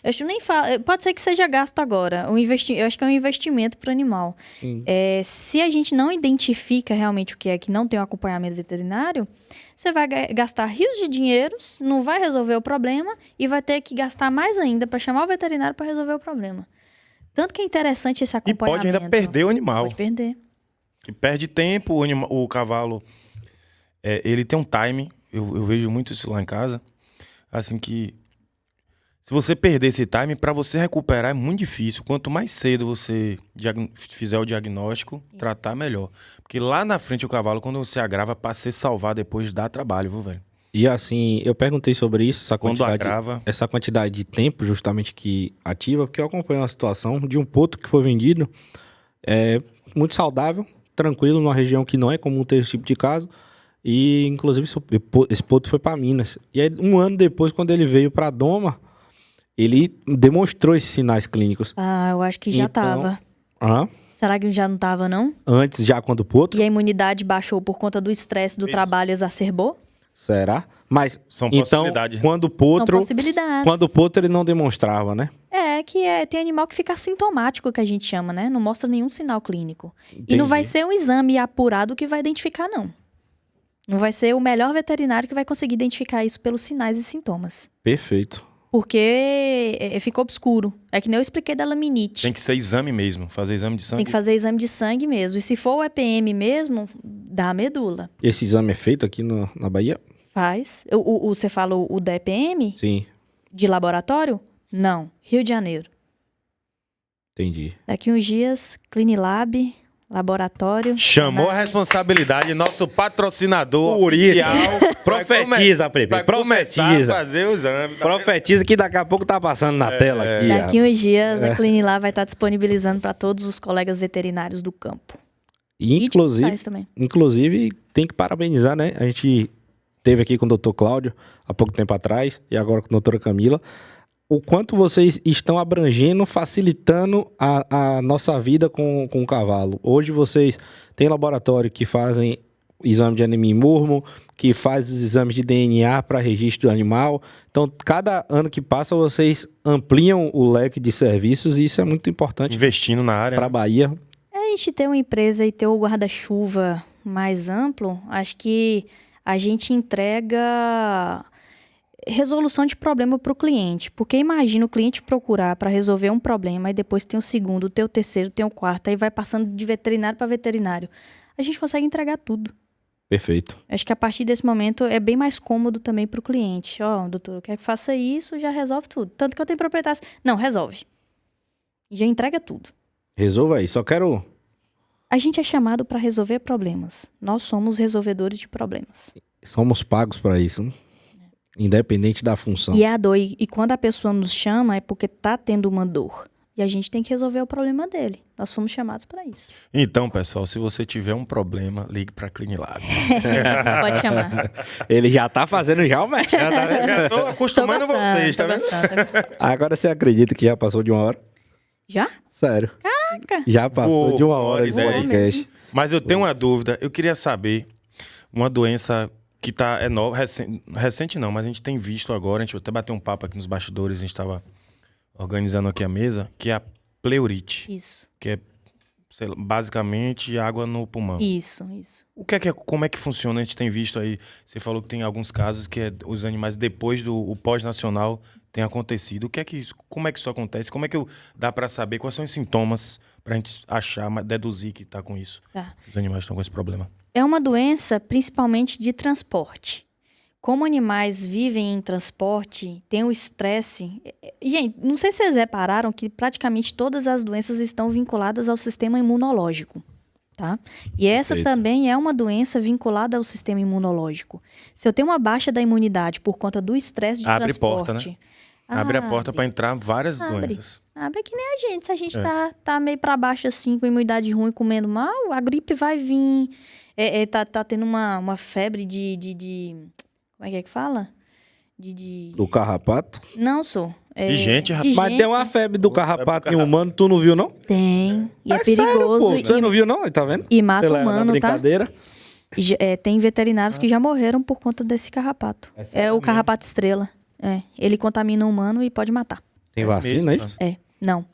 Eu acho que nem falo, pode ser que seja gasto agora. Eu acho que é um investimento para o animal. Se a gente não identifica realmente o que é que não tem um acompanhamento veterinário, você vai gastar rios de dinheiros, não vai resolver o problema e vai ter que gastar mais ainda para chamar o veterinário para resolver o problema. Tanto que é interessante esse E acompanhamento. pode ainda perder o animal. Pode perder. Que perde tempo, o cavalo, ele tem um time, eu vejo muito isso lá em casa, assim que se você perder esse time, para você recuperar é muito difícil. Quanto mais cedo você fizer o diagnóstico, tratar melhor. Porque lá na frente o cavalo, quando se agrava, para ser salvar depois dá trabalho, viu, velho? E assim, eu perguntei sobre isso, Quando agrava. essa quantidade de tempo justamente que ativa, porque eu acompanho uma situação de um potro que foi vendido, muito saudável, tranquilo, numa região que não é comum ter esse tipo de caso, e inclusive esse potro foi para Minas. E aí, um ano depois, quando ele veio para Doma, ele demonstrou esses sinais clínicos. Ah, eu acho que já Então, tava. Será que já não tava, não? Antes, já quando o potro? E a imunidade baixou por conta do estresse do trabalho, exacerbou? Será? Mas, São então, possibilidades. quando o São potro... possibilidades. Quando o potro, ele não demonstrava, né? Tem animal que fica assintomático, que a gente chama, né? Não mostra nenhum sinal clínico. Entendi. E não vai ser um exame apurado que vai identificar, não. Não vai ser o melhor veterinário que vai conseguir identificar isso pelos sinais e sintomas. Perfeito. Porque ficou obscuro. É que nem eu expliquei da laminite. Tem que ser exame mesmo, fazer exame de sangue. Tem que fazer exame de sangue mesmo. E se for o EPM mesmo, dá a medula. Esse exame é feito aqui na Bahia? Faz. Você fala o da EPM? Sim, De laboratório? Não. Rio de Janeiro. entendi. Daqui uns dias, Clinilab, laboratório. Chamou a responsabilidade, nosso patrocinador Por isso. oficial. Profetiza, Pepe, Vai começar a profetiza. fazer o exame. Tá Profetiza que daqui a pouco tá passando na tela aqui. Daqui uns dias, a Clinilab vai estar disponibilizando para todos os colegas veterinários do campo. E de hospitais também. Inclusive, tem que parabenizar, né? A gente teve aqui com o Dr. Cláudio há pouco tempo atrás e agora com a doutora Camila. O quanto vocês estão abrangendo, facilitando a nossa vida com o cavalo. Hoje vocês têm laboratório que fazem exame de anemia em mormo, que faz os exames de DNA para registro do animal. Então, cada ano que passa, vocês ampliam o leque de serviços e isso é muito importante investindo na área. para a Bahia. A gente ter uma empresa e ter o guarda-chuva mais amplo, acho que a gente entrega resolução de problema para o cliente. Porque imagina o cliente procurar para resolver um problema e depois tem o segundo, tem o terceiro, tem o quarto, aí vai passando de veterinário para veterinário. A gente consegue entregar tudo. Perfeito. Acho que a partir desse momento é bem mais cômodo também para o cliente. Doutor, eu quero que faça isso, já resolve tudo. Tanto que eu tenho proprietários. Não, resolve. Já entrega tudo. Resolva aí, só quero... A gente é chamado para resolver problemas. Nós somos resolvedores de problemas. Somos pagos para isso, né? Independente da função. E é a dor. E quando a pessoa nos chama é porque tá tendo uma dor. E a gente tem que resolver o problema dele. Nós fomos chamados para isso. Então, pessoal, se você tiver um problema, ligue para a Clinilab. Pode chamar. Ele já tá fazendo já o merchan, tá vendo? Já tô acostumando vocês, tá vendo? Agora você acredita que já passou de 1 hora? Já? Sério. Caraca. Já passou de 1 hora de ideia. podcast. Mas eu tenho uma dúvida. Eu queria saber uma doença que é nova, recente não, mas a gente tem visto agora, a gente até bateu um papo aqui nos bastidores, a gente estava organizando aqui a mesa, que é a pleurite. Isso. Que é, sei lá, basicamente água no pulmão. Isso. Como é que funciona? A gente tem visto aí, você falou que tem alguns casos que os animais depois do pós-nacional tem acontecido. Como é que isso acontece? Como é que dá para saber quais são os sintomas pra gente achar, deduzir que tá com isso? Tá. Os animais estão com esse problema. É uma doença principalmente de transporte. Como animais vivem em transporte, tem o estresse. Gente, não sei se vocês repararam que praticamente todas as doenças estão vinculadas ao sistema imunológico, tá? E essa também é uma doença vinculada ao sistema imunológico. Se eu tenho uma baixa da imunidade por conta do estresse de transporte... Porta, né? Abre a porta para entrar várias doenças. Abre que nem a gente. Se a gente tá meio para baixo assim, com imunidade ruim, comendo mal, a gripe vai vir. Tá tendo uma febre de... Como é que fala? Do carrapato? Não, sou. De gente, rapaz. Mas tem uma febre do carrapato em humano, tu não viu, não? Tem. E é perigoso. Sério, pô. Você não viu, não? Tá vendo? E mata Na humano, tá? brincadeira. Tem veterinários que já morreram por conta desse carrapato. É o carrapato estrela. Ele contamina o humano e pode matar. Tem vacina, é isso? Não.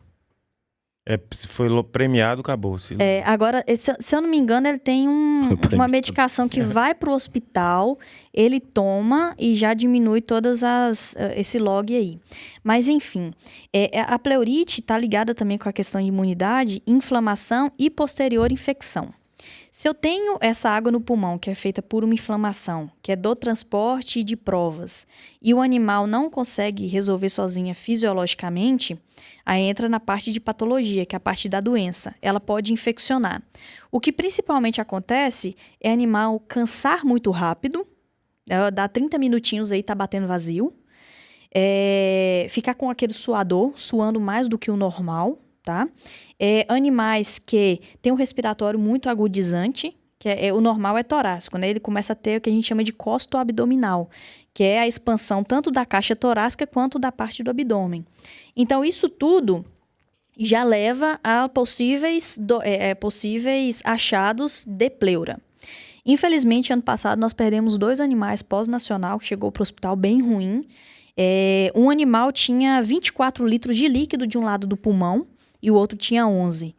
Se foi premiado, acabou. Agora, se eu não me engano, ele tem uma medicação que vai pro hospital, ele toma e já diminui todas esse log aí. Mas, enfim, a pleurite está ligada também com a questão de imunidade, inflamação e posterior infecção. Se eu tenho essa água no pulmão, que é feita por uma inflamação, que é do transporte e de provas, e o animal não consegue resolver sozinha fisiologicamente, aí entra na parte de patologia, que é a parte da doença. Ela pode infeccionar. O que principalmente acontece é animal cansar muito rápido, Dá 30 minutinhos aí, tá batendo vazio. Ficar com aquele suador, suando mais do que o normal, tá? Animais que têm um respiratório muito agudizante, o normal é torácico, né? Ele começa a ter o que a gente chama de costo abdominal, que é a expansão tanto da caixa torácica quanto da parte do abdômen. Então, isso tudo já leva a possíveis achados de pleura. Infelizmente, ano passado, nós perdemos 2 animais pós-nacional, que chegou para o hospital bem ruim. Um animal tinha 24 litros de líquido de um lado do pulmão e o outro tinha 11.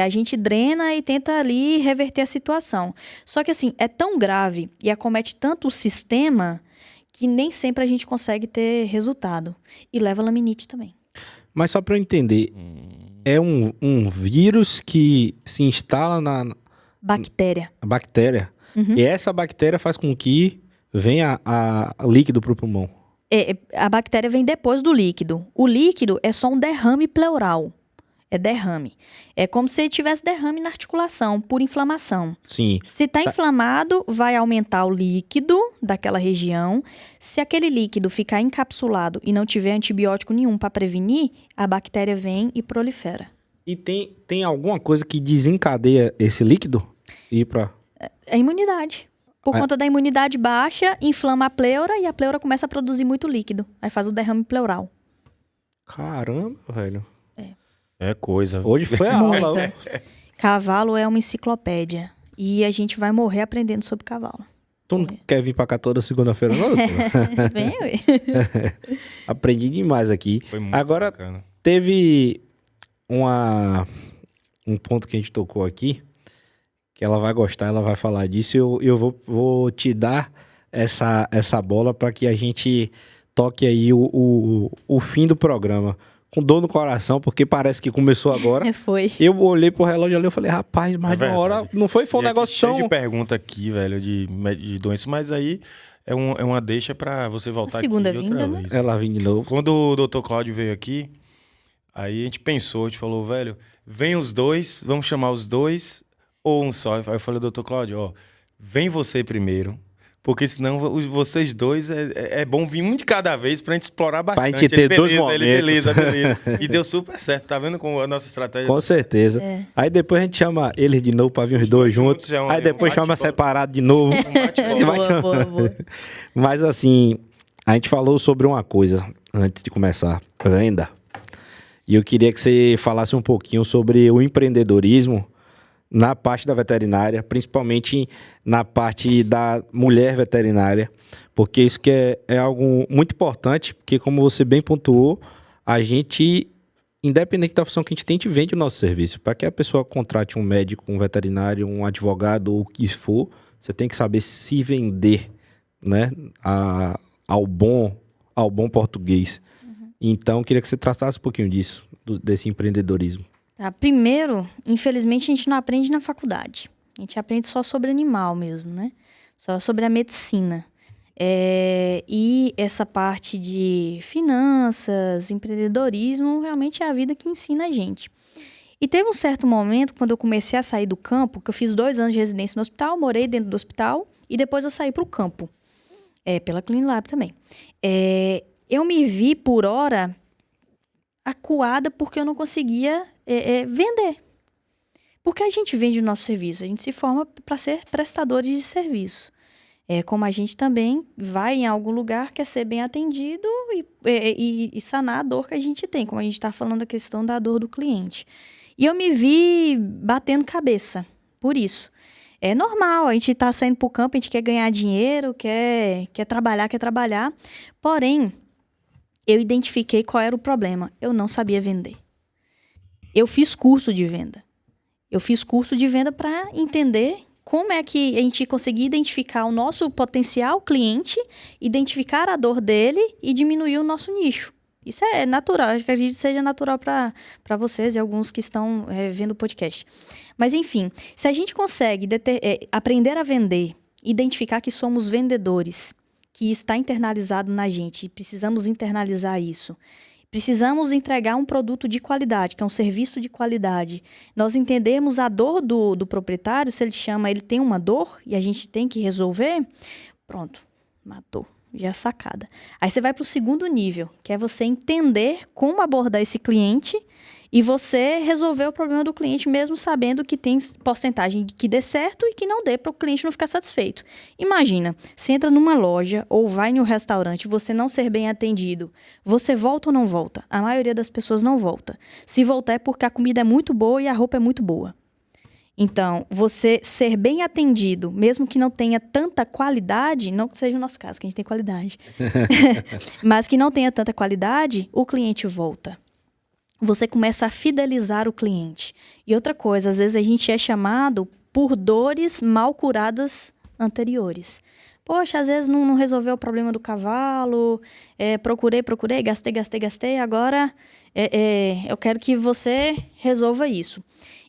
A gente drena e tenta ali reverter a situação. Só que assim, é tão grave e acomete tanto o sistema que nem sempre a gente consegue ter resultado. E leva a laminite também. Mas só para eu entender, é um vírus que se instala na Bactéria. bactéria. Uhum. E essa bactéria faz com que venha a líquido para o pulmão. A bactéria vem depois do líquido. O líquido é só um derrame pleural. É derrame. É como se tivesse derrame na articulação, por inflamação. Sim. Se está inflamado, vai aumentar o líquido daquela região. Se aquele líquido ficar encapsulado e não tiver antibiótico nenhum para prevenir, a bactéria vem e prolifera. E tem alguma coisa que desencadeia esse líquido? A imunidade. Por conta da imunidade baixa, inflama a pleura e a pleura começa a produzir muito líquido. Aí faz o derrame pleural. Caramba, velho. É coisa. Hoje foi a aula. Muita. Cavalo é uma enciclopédia. E a gente vai morrer aprendendo sobre cavalo. Tu não quer vir pra cá toda segunda-feira, não? Vem, ué. Aprendi demais aqui. Foi muito Agora, bacana. teve um ponto que a gente tocou aqui, que ela vai gostar, ela vai falar disso, e eu vou te dar essa bola para que a gente toque aí o fim do programa. Com dor no coração, porque parece que começou agora. Foi. Eu olhei pro relógio ali e falei, rapaz, mais de uma hora, não foi um negócio cheio tão... de pergunta aqui, velho, de doenças, mas aí é uma deixa pra você voltar segunda aqui vinda, outra né? vez. Ela vinha de novo. Quando o Dr. Cláudio veio aqui, aí a gente pensou, a gente falou, velho, vem os dois, vamos chamar os dois ou um só? Aí eu falei, Dr. Cláudio, ó, vem você primeiro, porque senão vocês dois é bom vir um de cada vez pra gente explorar bastante. Pra gente ter dois momentos. Beleza. E deu super certo, tá vendo como a nossa estratégia... Com certeza. Aí depois a gente chama eles de novo pra vir os dois juntos. Aí depois chama separado de novo. Boa. Mas assim, a gente falou sobre uma coisa antes de começar, venda. E eu queria que você falasse um pouquinho sobre o empreendedorismo na parte da veterinária, principalmente na parte da mulher veterinária, porque isso que é algo muito importante, porque como você bem pontuou, a gente, independente da função que a gente vende o nosso serviço. Para que a pessoa contrate um médico, um veterinário, um advogado ou o que for, você tem que saber se vender, né, ao bom português. Então, eu queria que você tratasse um pouquinho disso, desse empreendedorismo. Tá, primeiro, infelizmente, a gente não aprende na faculdade. A gente aprende só sobre animal mesmo, né? Só sobre a medicina. E essa parte de finanças, empreendedorismo, realmente é a vida que ensina a gente. E teve um certo momento, quando eu comecei a sair do campo, que eu fiz 2 anos de residência no hospital, morei dentro do hospital, e depois eu saí para o campo. Pela Clinilab também. Eu me vi, por hora, acuada porque eu não conseguia vender. Porque a gente vende o nosso serviço, a gente se forma para ser prestadores de serviço. Como a gente também vai em algum lugar, quer ser bem atendido e sanar a dor que a gente tem, como a gente está falando da questão da dor do cliente. E eu me vi batendo cabeça, por isso. É normal, a gente está saindo para o campo, a gente quer ganhar dinheiro, quer trabalhar. Porém, eu identifiquei qual era o problema. Eu não sabia vender. Eu fiz curso de venda. Para entender como é que a gente conseguia identificar o nosso potencial cliente, identificar a dor dele e diminuir o nosso nicho. Isso é natural, acho que a gente seja natural para vocês e alguns que estão vendo o podcast. Mas, enfim, se a gente consegue aprender a vender, identificar que somos vendedores, que está internalizado na gente, precisamos internalizar isso. Precisamos entregar um produto de qualidade, que é um serviço de qualidade. Nós entendemos a dor do proprietário, se ele tem uma dor e a gente tem que resolver, pronto. Matou. Já é sacada. Aí você vai para o segundo nível, que é você entender como abordar esse cliente e você resolver o problema do cliente mesmo sabendo que tem porcentagem de que dê certo e que não dê para o cliente não ficar satisfeito. Imagina, você entra numa loja ou vai em um restaurante, você não ser bem atendido, você volta ou não volta? A maioria das pessoas não volta. Se voltar é porque a comida é muito boa e a roupa é muito boa. Então, você ser bem atendido, mesmo que não tenha tanta qualidade, não que seja o nosso caso, que a gente tem qualidade, mas que não tenha tanta qualidade, o cliente volta. Você começa a fidelizar o cliente. E outra coisa, às vezes a gente é chamado por dores mal curadas anteriores. Poxa, às vezes não resolveu o problema do cavalo, procurei, gastei, agora eu quero que você resolva isso.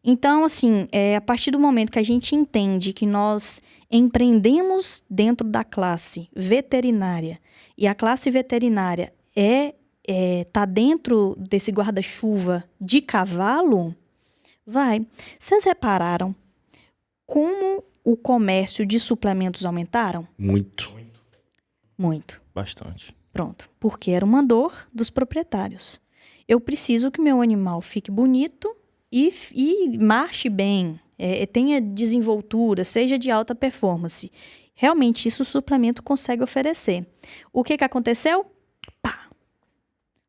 Então, assim, a partir do momento que a gente entende que nós empreendemos dentro da classe veterinária e a classe veterinária tá dentro desse guarda-chuva de cavalo, Vocês repararam como o comércio de suplementos aumentaram? Muito. Muito. Bastante. Pronto. Porque era uma dor dos proprietários. Eu preciso que meu animal fique bonito e marche bem, tenha desenvoltura, seja de alta performance. Realmente, isso o suplemento consegue oferecer. O que aconteceu?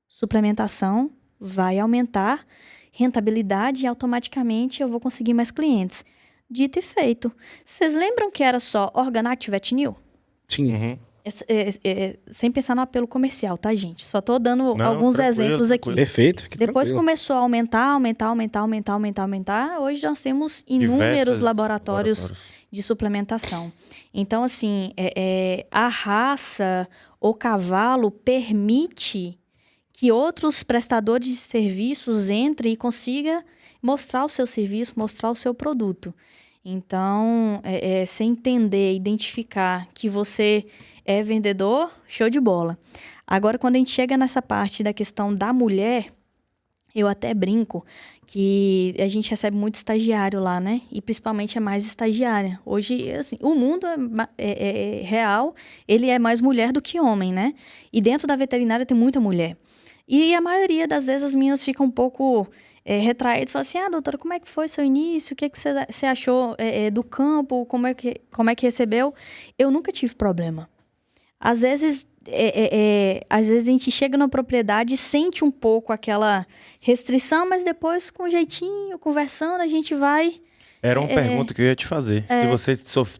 Suplementação vai aumentar rentabilidade e automaticamente eu vou conseguir mais clientes. Dito e feito. Vocês lembram que era só Organact Vetnil? Sim. Uhum. Sem pensar no apelo comercial, tá, gente? Só tô dando alguns tranquilo, exemplos aqui. tranquilo. Perfeito. Fique Depois tranquilo. começou a aumentar. Hoje nós temos inúmeros Diversos laboratórios de suplementação. Então, assim, a raça, o cavalo permite que outros prestadores de serviços entrem e consigam mostrar o seu serviço, mostrar o seu produto. Então, você entender, identificar que você é vendedor, show de bola. Agora, quando a gente chega nessa parte da questão da mulher, eu até brinco que a gente recebe muito estagiário lá, né? E principalmente é mais estagiária. Hoje, assim, o mundo é real, ele é mais mulher do que homem, né? E dentro da veterinária tem muita mulher. E a maioria das vezes as meninas ficam um pouco retraídas, falam assim, doutora, como é que foi seu início? O que você achou do campo? Como é que recebeu? Eu nunca tive problema. Às vezes a gente chega na propriedade e sente um pouco aquela restrição, mas depois, com jeitinho, conversando, a gente vai... Era uma pergunta que eu ia te fazer. Se você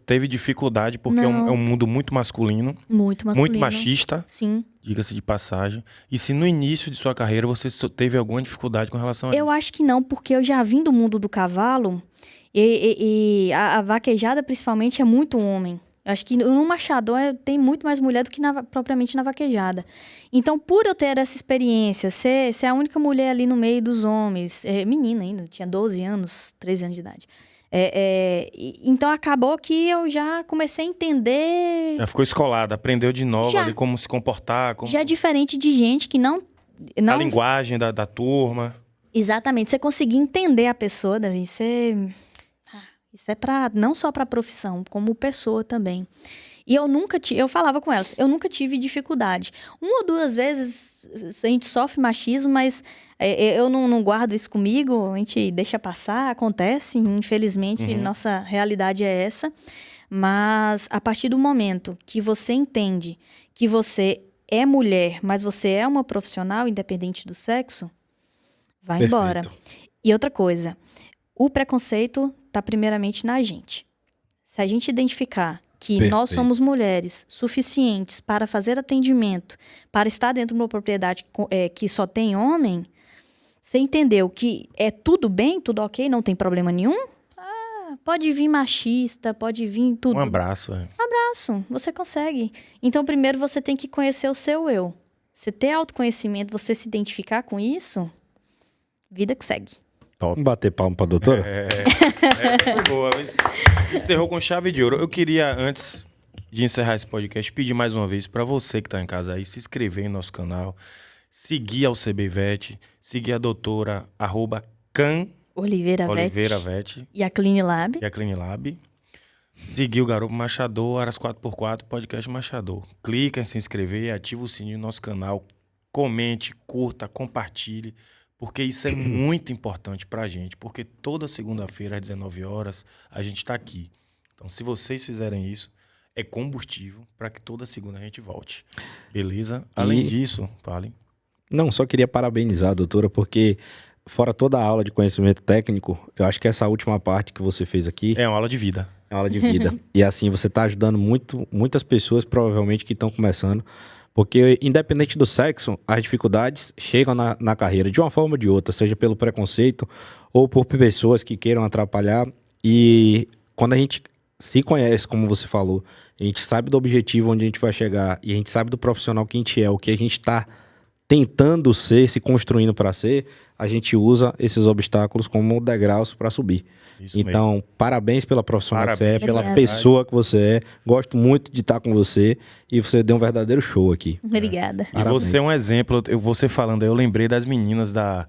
teve dificuldade, porque é um mundo muito masculino. Muito masculino. Muito machista. Sim. Diga-se de passagem. E se no início de sua carreira você teve alguma dificuldade com relação a isso? Eu acho que não, porque eu já vim do mundo do cavalo e a vaquejada, principalmente, é muito homem. Eu acho que no machador tem muito mais mulher do que propriamente na vaquejada. Então, por eu ter essa experiência, ser a única mulher ali no meio dos homens, menina ainda, tinha 12 anos, 13 anos de idade. Então, acabou que eu já comecei a entender... Já ficou escolada, aprendeu de novo Já. ali como se comportar. Já é diferente de gente que não... A linguagem da turma. Exatamente. Você conseguir entender a pessoa, Davi, isso é não só para a profissão, como pessoa também. E eu falava com elas, eu nunca tive dificuldade. 1 ou 2 vezes a gente sofre machismo, mas eu não guardo isso comigo, a gente deixa passar, acontece, infelizmente, nossa realidade é essa. Mas a partir do momento que você entende que você é mulher, mas você é uma profissional, independente do sexo, vai embora. E outra coisa, o preconceito está primeiramente na gente. Se a gente identificar que nós somos mulheres suficientes para fazer atendimento, para estar dentro de uma propriedade que só tem homem, você entendeu que é tudo bem, tudo ok, não tem problema nenhum? Pode vir machista, pode vir tudo. Um abraço. Abraço, você consegue. Então, primeiro você tem que conhecer o seu eu. Você ter autoconhecimento, você se identificar com isso, vida que segue. Top. Vamos bater palma pra doutora? Foi boa. Encerrou com chave de ouro. Eu queria, antes de encerrar esse podcast, pedir mais uma vez para você que tá em casa aí, se inscrever em nosso canal, seguir ao CB Vet, seguir a doutora @can Oliveira Vet Vet e a Clean Lab. e a Clean Lab. seguir o Garoto Machador, Aras 4x4, podcast Machador. Clica em se inscrever, ativa o sininho do nosso canal, comente, curta, compartilhe, porque isso é muito importante pra gente, porque toda segunda-feira às 19 horas a gente tá aqui. Então, se vocês fizerem isso, é combustível para que toda segunda a gente volte. Beleza? Além disso, falem. Não, só queria parabenizar a doutora, porque fora toda a aula de conhecimento técnico, eu acho que essa última parte que você fez aqui É uma aula de vida. é uma aula de vida. E assim, você está ajudando muitas pessoas, provavelmente, que estão começando. Porque, independente do sexo, as dificuldades chegam na carreira de uma forma ou de outra, seja pelo preconceito ou por pessoas que queiram atrapalhar. E quando a gente se conhece, como você falou, a gente sabe do objetivo onde a gente vai chegar e a gente sabe do profissional que a gente é, o que a gente está tentando ser, se construindo para ser, a gente usa esses obstáculos como degraus para subir. Isso Então, mesmo. parabéns pela profissional que você é, pela Obrigada. pessoa que você é. Gosto muito de estar com você e você deu um verdadeiro show aqui. Obrigada. E Parabéns. você é um exemplo, você falando aí, eu lembrei das meninas da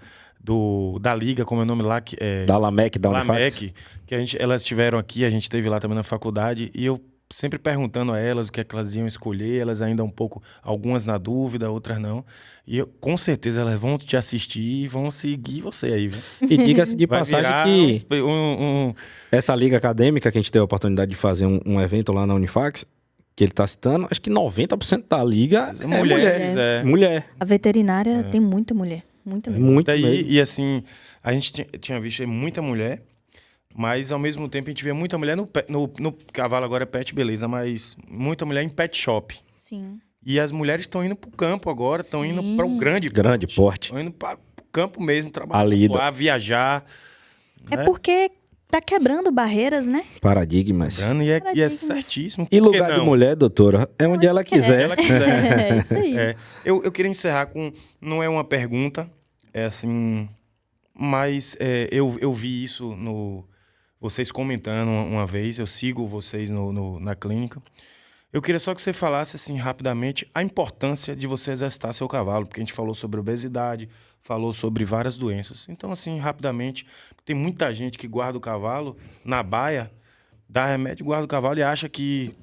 Liga, como é o nome lá? Da Lamec, da Unifax. Lamec, que elas estiveram aqui, a gente esteve lá também na faculdade, e eu sempre perguntando a elas o que é que elas iam escolher, elas ainda um pouco, algumas na dúvida, outras não. E com certeza elas vão te assistir e vão seguir você aí, viu? E diga-se de Vai passagem virar que essa liga acadêmica que a gente teve a oportunidade de fazer um evento lá na Unifax, que ele está citando, acho que 90% da liga é mulheres, mulher. Mulher. A veterinária tem muita mulher. Muita mulher. Muito Daí, mesmo. e assim, a gente tinha visto muita mulher, mas ao mesmo tempo a gente vê muita mulher no cavalo agora é pet, beleza, mas muita mulher em pet shop. Sim. E as mulheres estão indo pro campo agora, estão indo Sim. para o grande porte. Estão indo para o campo mesmo, trabalhar, lida. voar, viajar. É né? porque tá quebrando barreiras, né? Paradigmas. Lembrando, e é Paradigmas. certíssimo. E Por que lugar de não? mulher, doutora, é onde ela quiser. Ela quiser. É isso aí. É, eu queria encerrar com. Não é uma pergunta, é assim. Mas eu vi isso vocês comentando uma vez, eu sigo vocês na clínica. Eu queria só que você falasse assim rapidamente a importância de você exercitar seu cavalo, porque a gente falou sobre obesidade, falou sobre várias doenças. Então, assim, rapidamente, tem muita gente que guarda o cavalo na baia, dá remédio, guarda o cavalo e acha que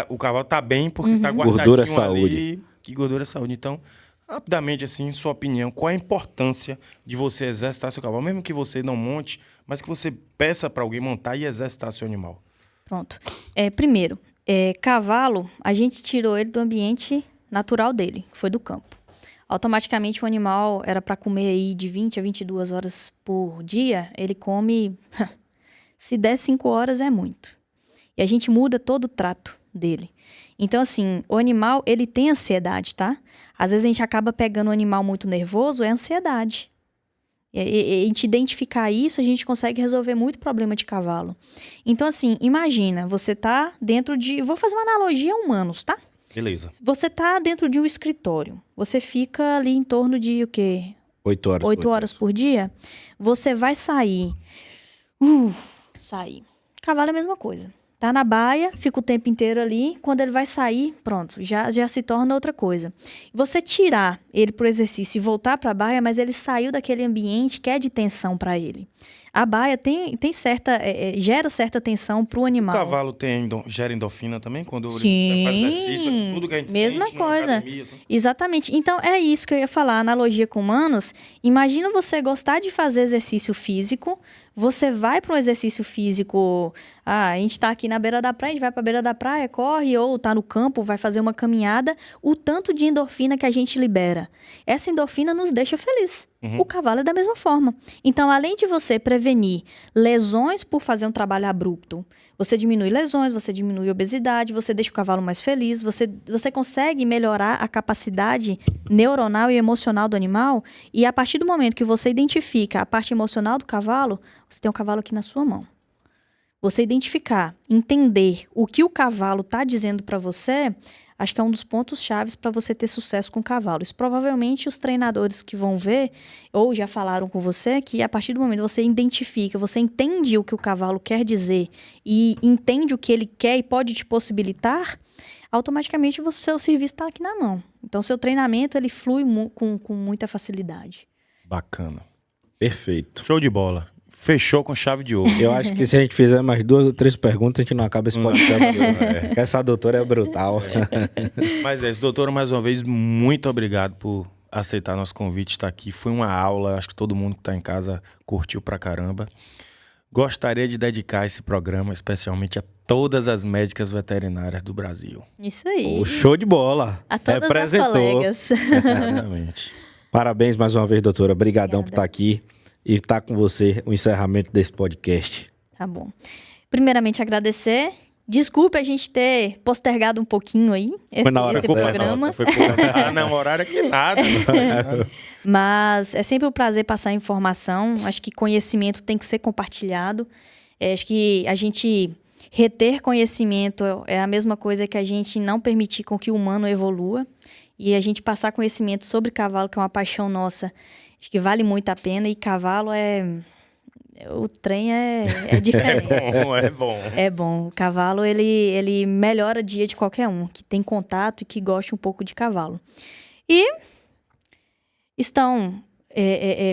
o cavalo tá bem porque tá guardadinho Gordura é ali, saúde. que gordura é saúde. Então, rapidamente, assim, sua opinião, qual a importância de você exercitar seu cavalo? Mesmo que você não monte, mas que você peça para alguém montar e exercitar seu animal. Pronto. Primeiro, cavalo, a gente tirou ele do ambiente natural dele, que foi do campo. Automaticamente o animal era para comer aí de 20 a 22 horas por dia, ele come, se der 5 horas é muito. E a gente muda todo o trato dele. Então, assim, o animal, ele tem ansiedade, tá? Às vezes a gente acaba pegando um animal muito nervoso, é ansiedade. E a gente identificar isso, a gente consegue resolver muito problema de cavalo. Então, assim, imagina, você tá dentro de... Vou fazer uma analogia a humanos, tá? Beleza. Você tá dentro de um escritório. Você fica ali em torno de, o quê? 8 horas. 8 horas por dia. Você vai sair. Sair. Cavalo é a mesma coisa. Tá na baia, fica o tempo inteiro ali. Quando ele vai sair, pronto, já se torna outra coisa. Você tirar ele pro exercício e voltar pra baia, mas ele saiu daquele ambiente que é de tensão para ele. A baia tem certa, gera certa tensão pro O animal. cavalo gera endorfina também quando Sim, ele faz exercício, tudo que a gente mesma sente numa coisa. academia, tudo. Exatamente. Então, é isso que eu ia falar, analogia com humanos. Imagina você gostar de fazer exercício físico, você vai para um exercício físico, a gente tá aqui na beira da praia, a gente vai para a beira da praia, corre, ou tá no campo, vai fazer uma caminhada, o tanto de endorfina que a gente libera. Essa endorfina nos deixa feliz. O cavalo é da mesma forma. Então, além de você prevenir lesões por fazer um trabalho abrupto, você diminui lesões, você diminui obesidade, você deixa o cavalo mais feliz, você consegue melhorar a capacidade neuronal e emocional do animal, e a partir do momento que você identifica a parte emocional do cavalo, você tem um cavalo aqui na sua mão. Você identificar, entender o que o cavalo está dizendo para você, acho que é um dos pontos chaves para você ter sucesso com cavalos. Provavelmente os treinadores que vão ver, ou já falaram com você, que a partir do momento que você identifica, você entende o que o cavalo quer dizer e entende o que ele quer e pode te possibilitar, automaticamente o seu serviço está aqui na mão. Então, seu treinamento ele flui com muita facilidade. Bacana. Perfeito. Show de bola. fechou com chave de ouro. Eu acho que se a gente fizer mais 2 ou 3 perguntas, a gente não acaba esse podcast. Porque essa doutora é brutal. Mas é isso, doutora, mais uma vez, muito obrigado por aceitar nosso convite, estar aqui. Foi uma aula, acho que todo mundo que está em casa curtiu pra caramba. Gostaria de dedicar esse programa especialmente a todas as médicas veterinárias do Brasil. Isso aí. Show de bola. A todas as colegas. Exatamente. Parabéns mais uma vez, doutora. Obrigadão por estar aqui e estar com você o encerramento desse podcast. Tá bom. Primeiramente, agradecer. Desculpe a gente ter postergado um pouquinho aí esse programa. Não, horário aqui nada. Mas é sempre um prazer passar informação. Acho que conhecimento tem que ser compartilhado. Acho que a gente reter conhecimento é a mesma coisa que a gente não permitir com que o humano evolua. E a gente passar conhecimento sobre cavalo, que é uma paixão nossa, acho que vale muito a pena. E cavalo o trem é diferente. É bom. É bom. O cavalo, ele melhora o dia de qualquer um, que tem contato e que gosta um pouco de cavalo. E estão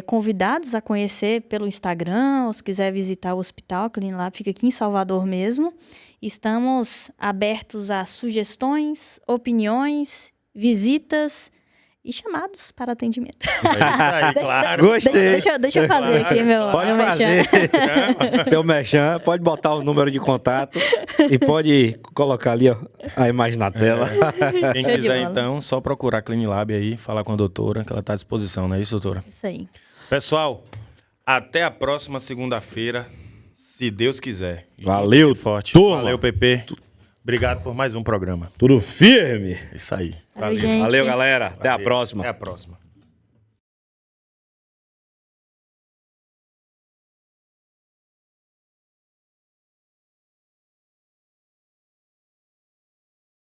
convidados a conhecer pelo Instagram, ou se quiser visitar o hospital, Clean Lab fica aqui em Salvador mesmo. Estamos abertos a sugestões, opiniões, visitas e chamados para atendimento. É isso aí, claro. Gostei. Deixa eu fazer aqui meu fazer. Seu merchan, pode botar o número de contato e pode colocar ali ó, a imagem na tela. Quem quiser, então, só procurar a Clean Lab aí, falar com a doutora, que ela está à disposição, não é isso, doutora? Isso aí. Pessoal, até a próxima segunda-feira, se Deus quiser. Valeu, forte. turma. Valeu, PP. Obrigado por mais um programa. Tudo firme. Isso aí. Valeu, gente. Valeu, galera. Até a próxima. Até a próxima.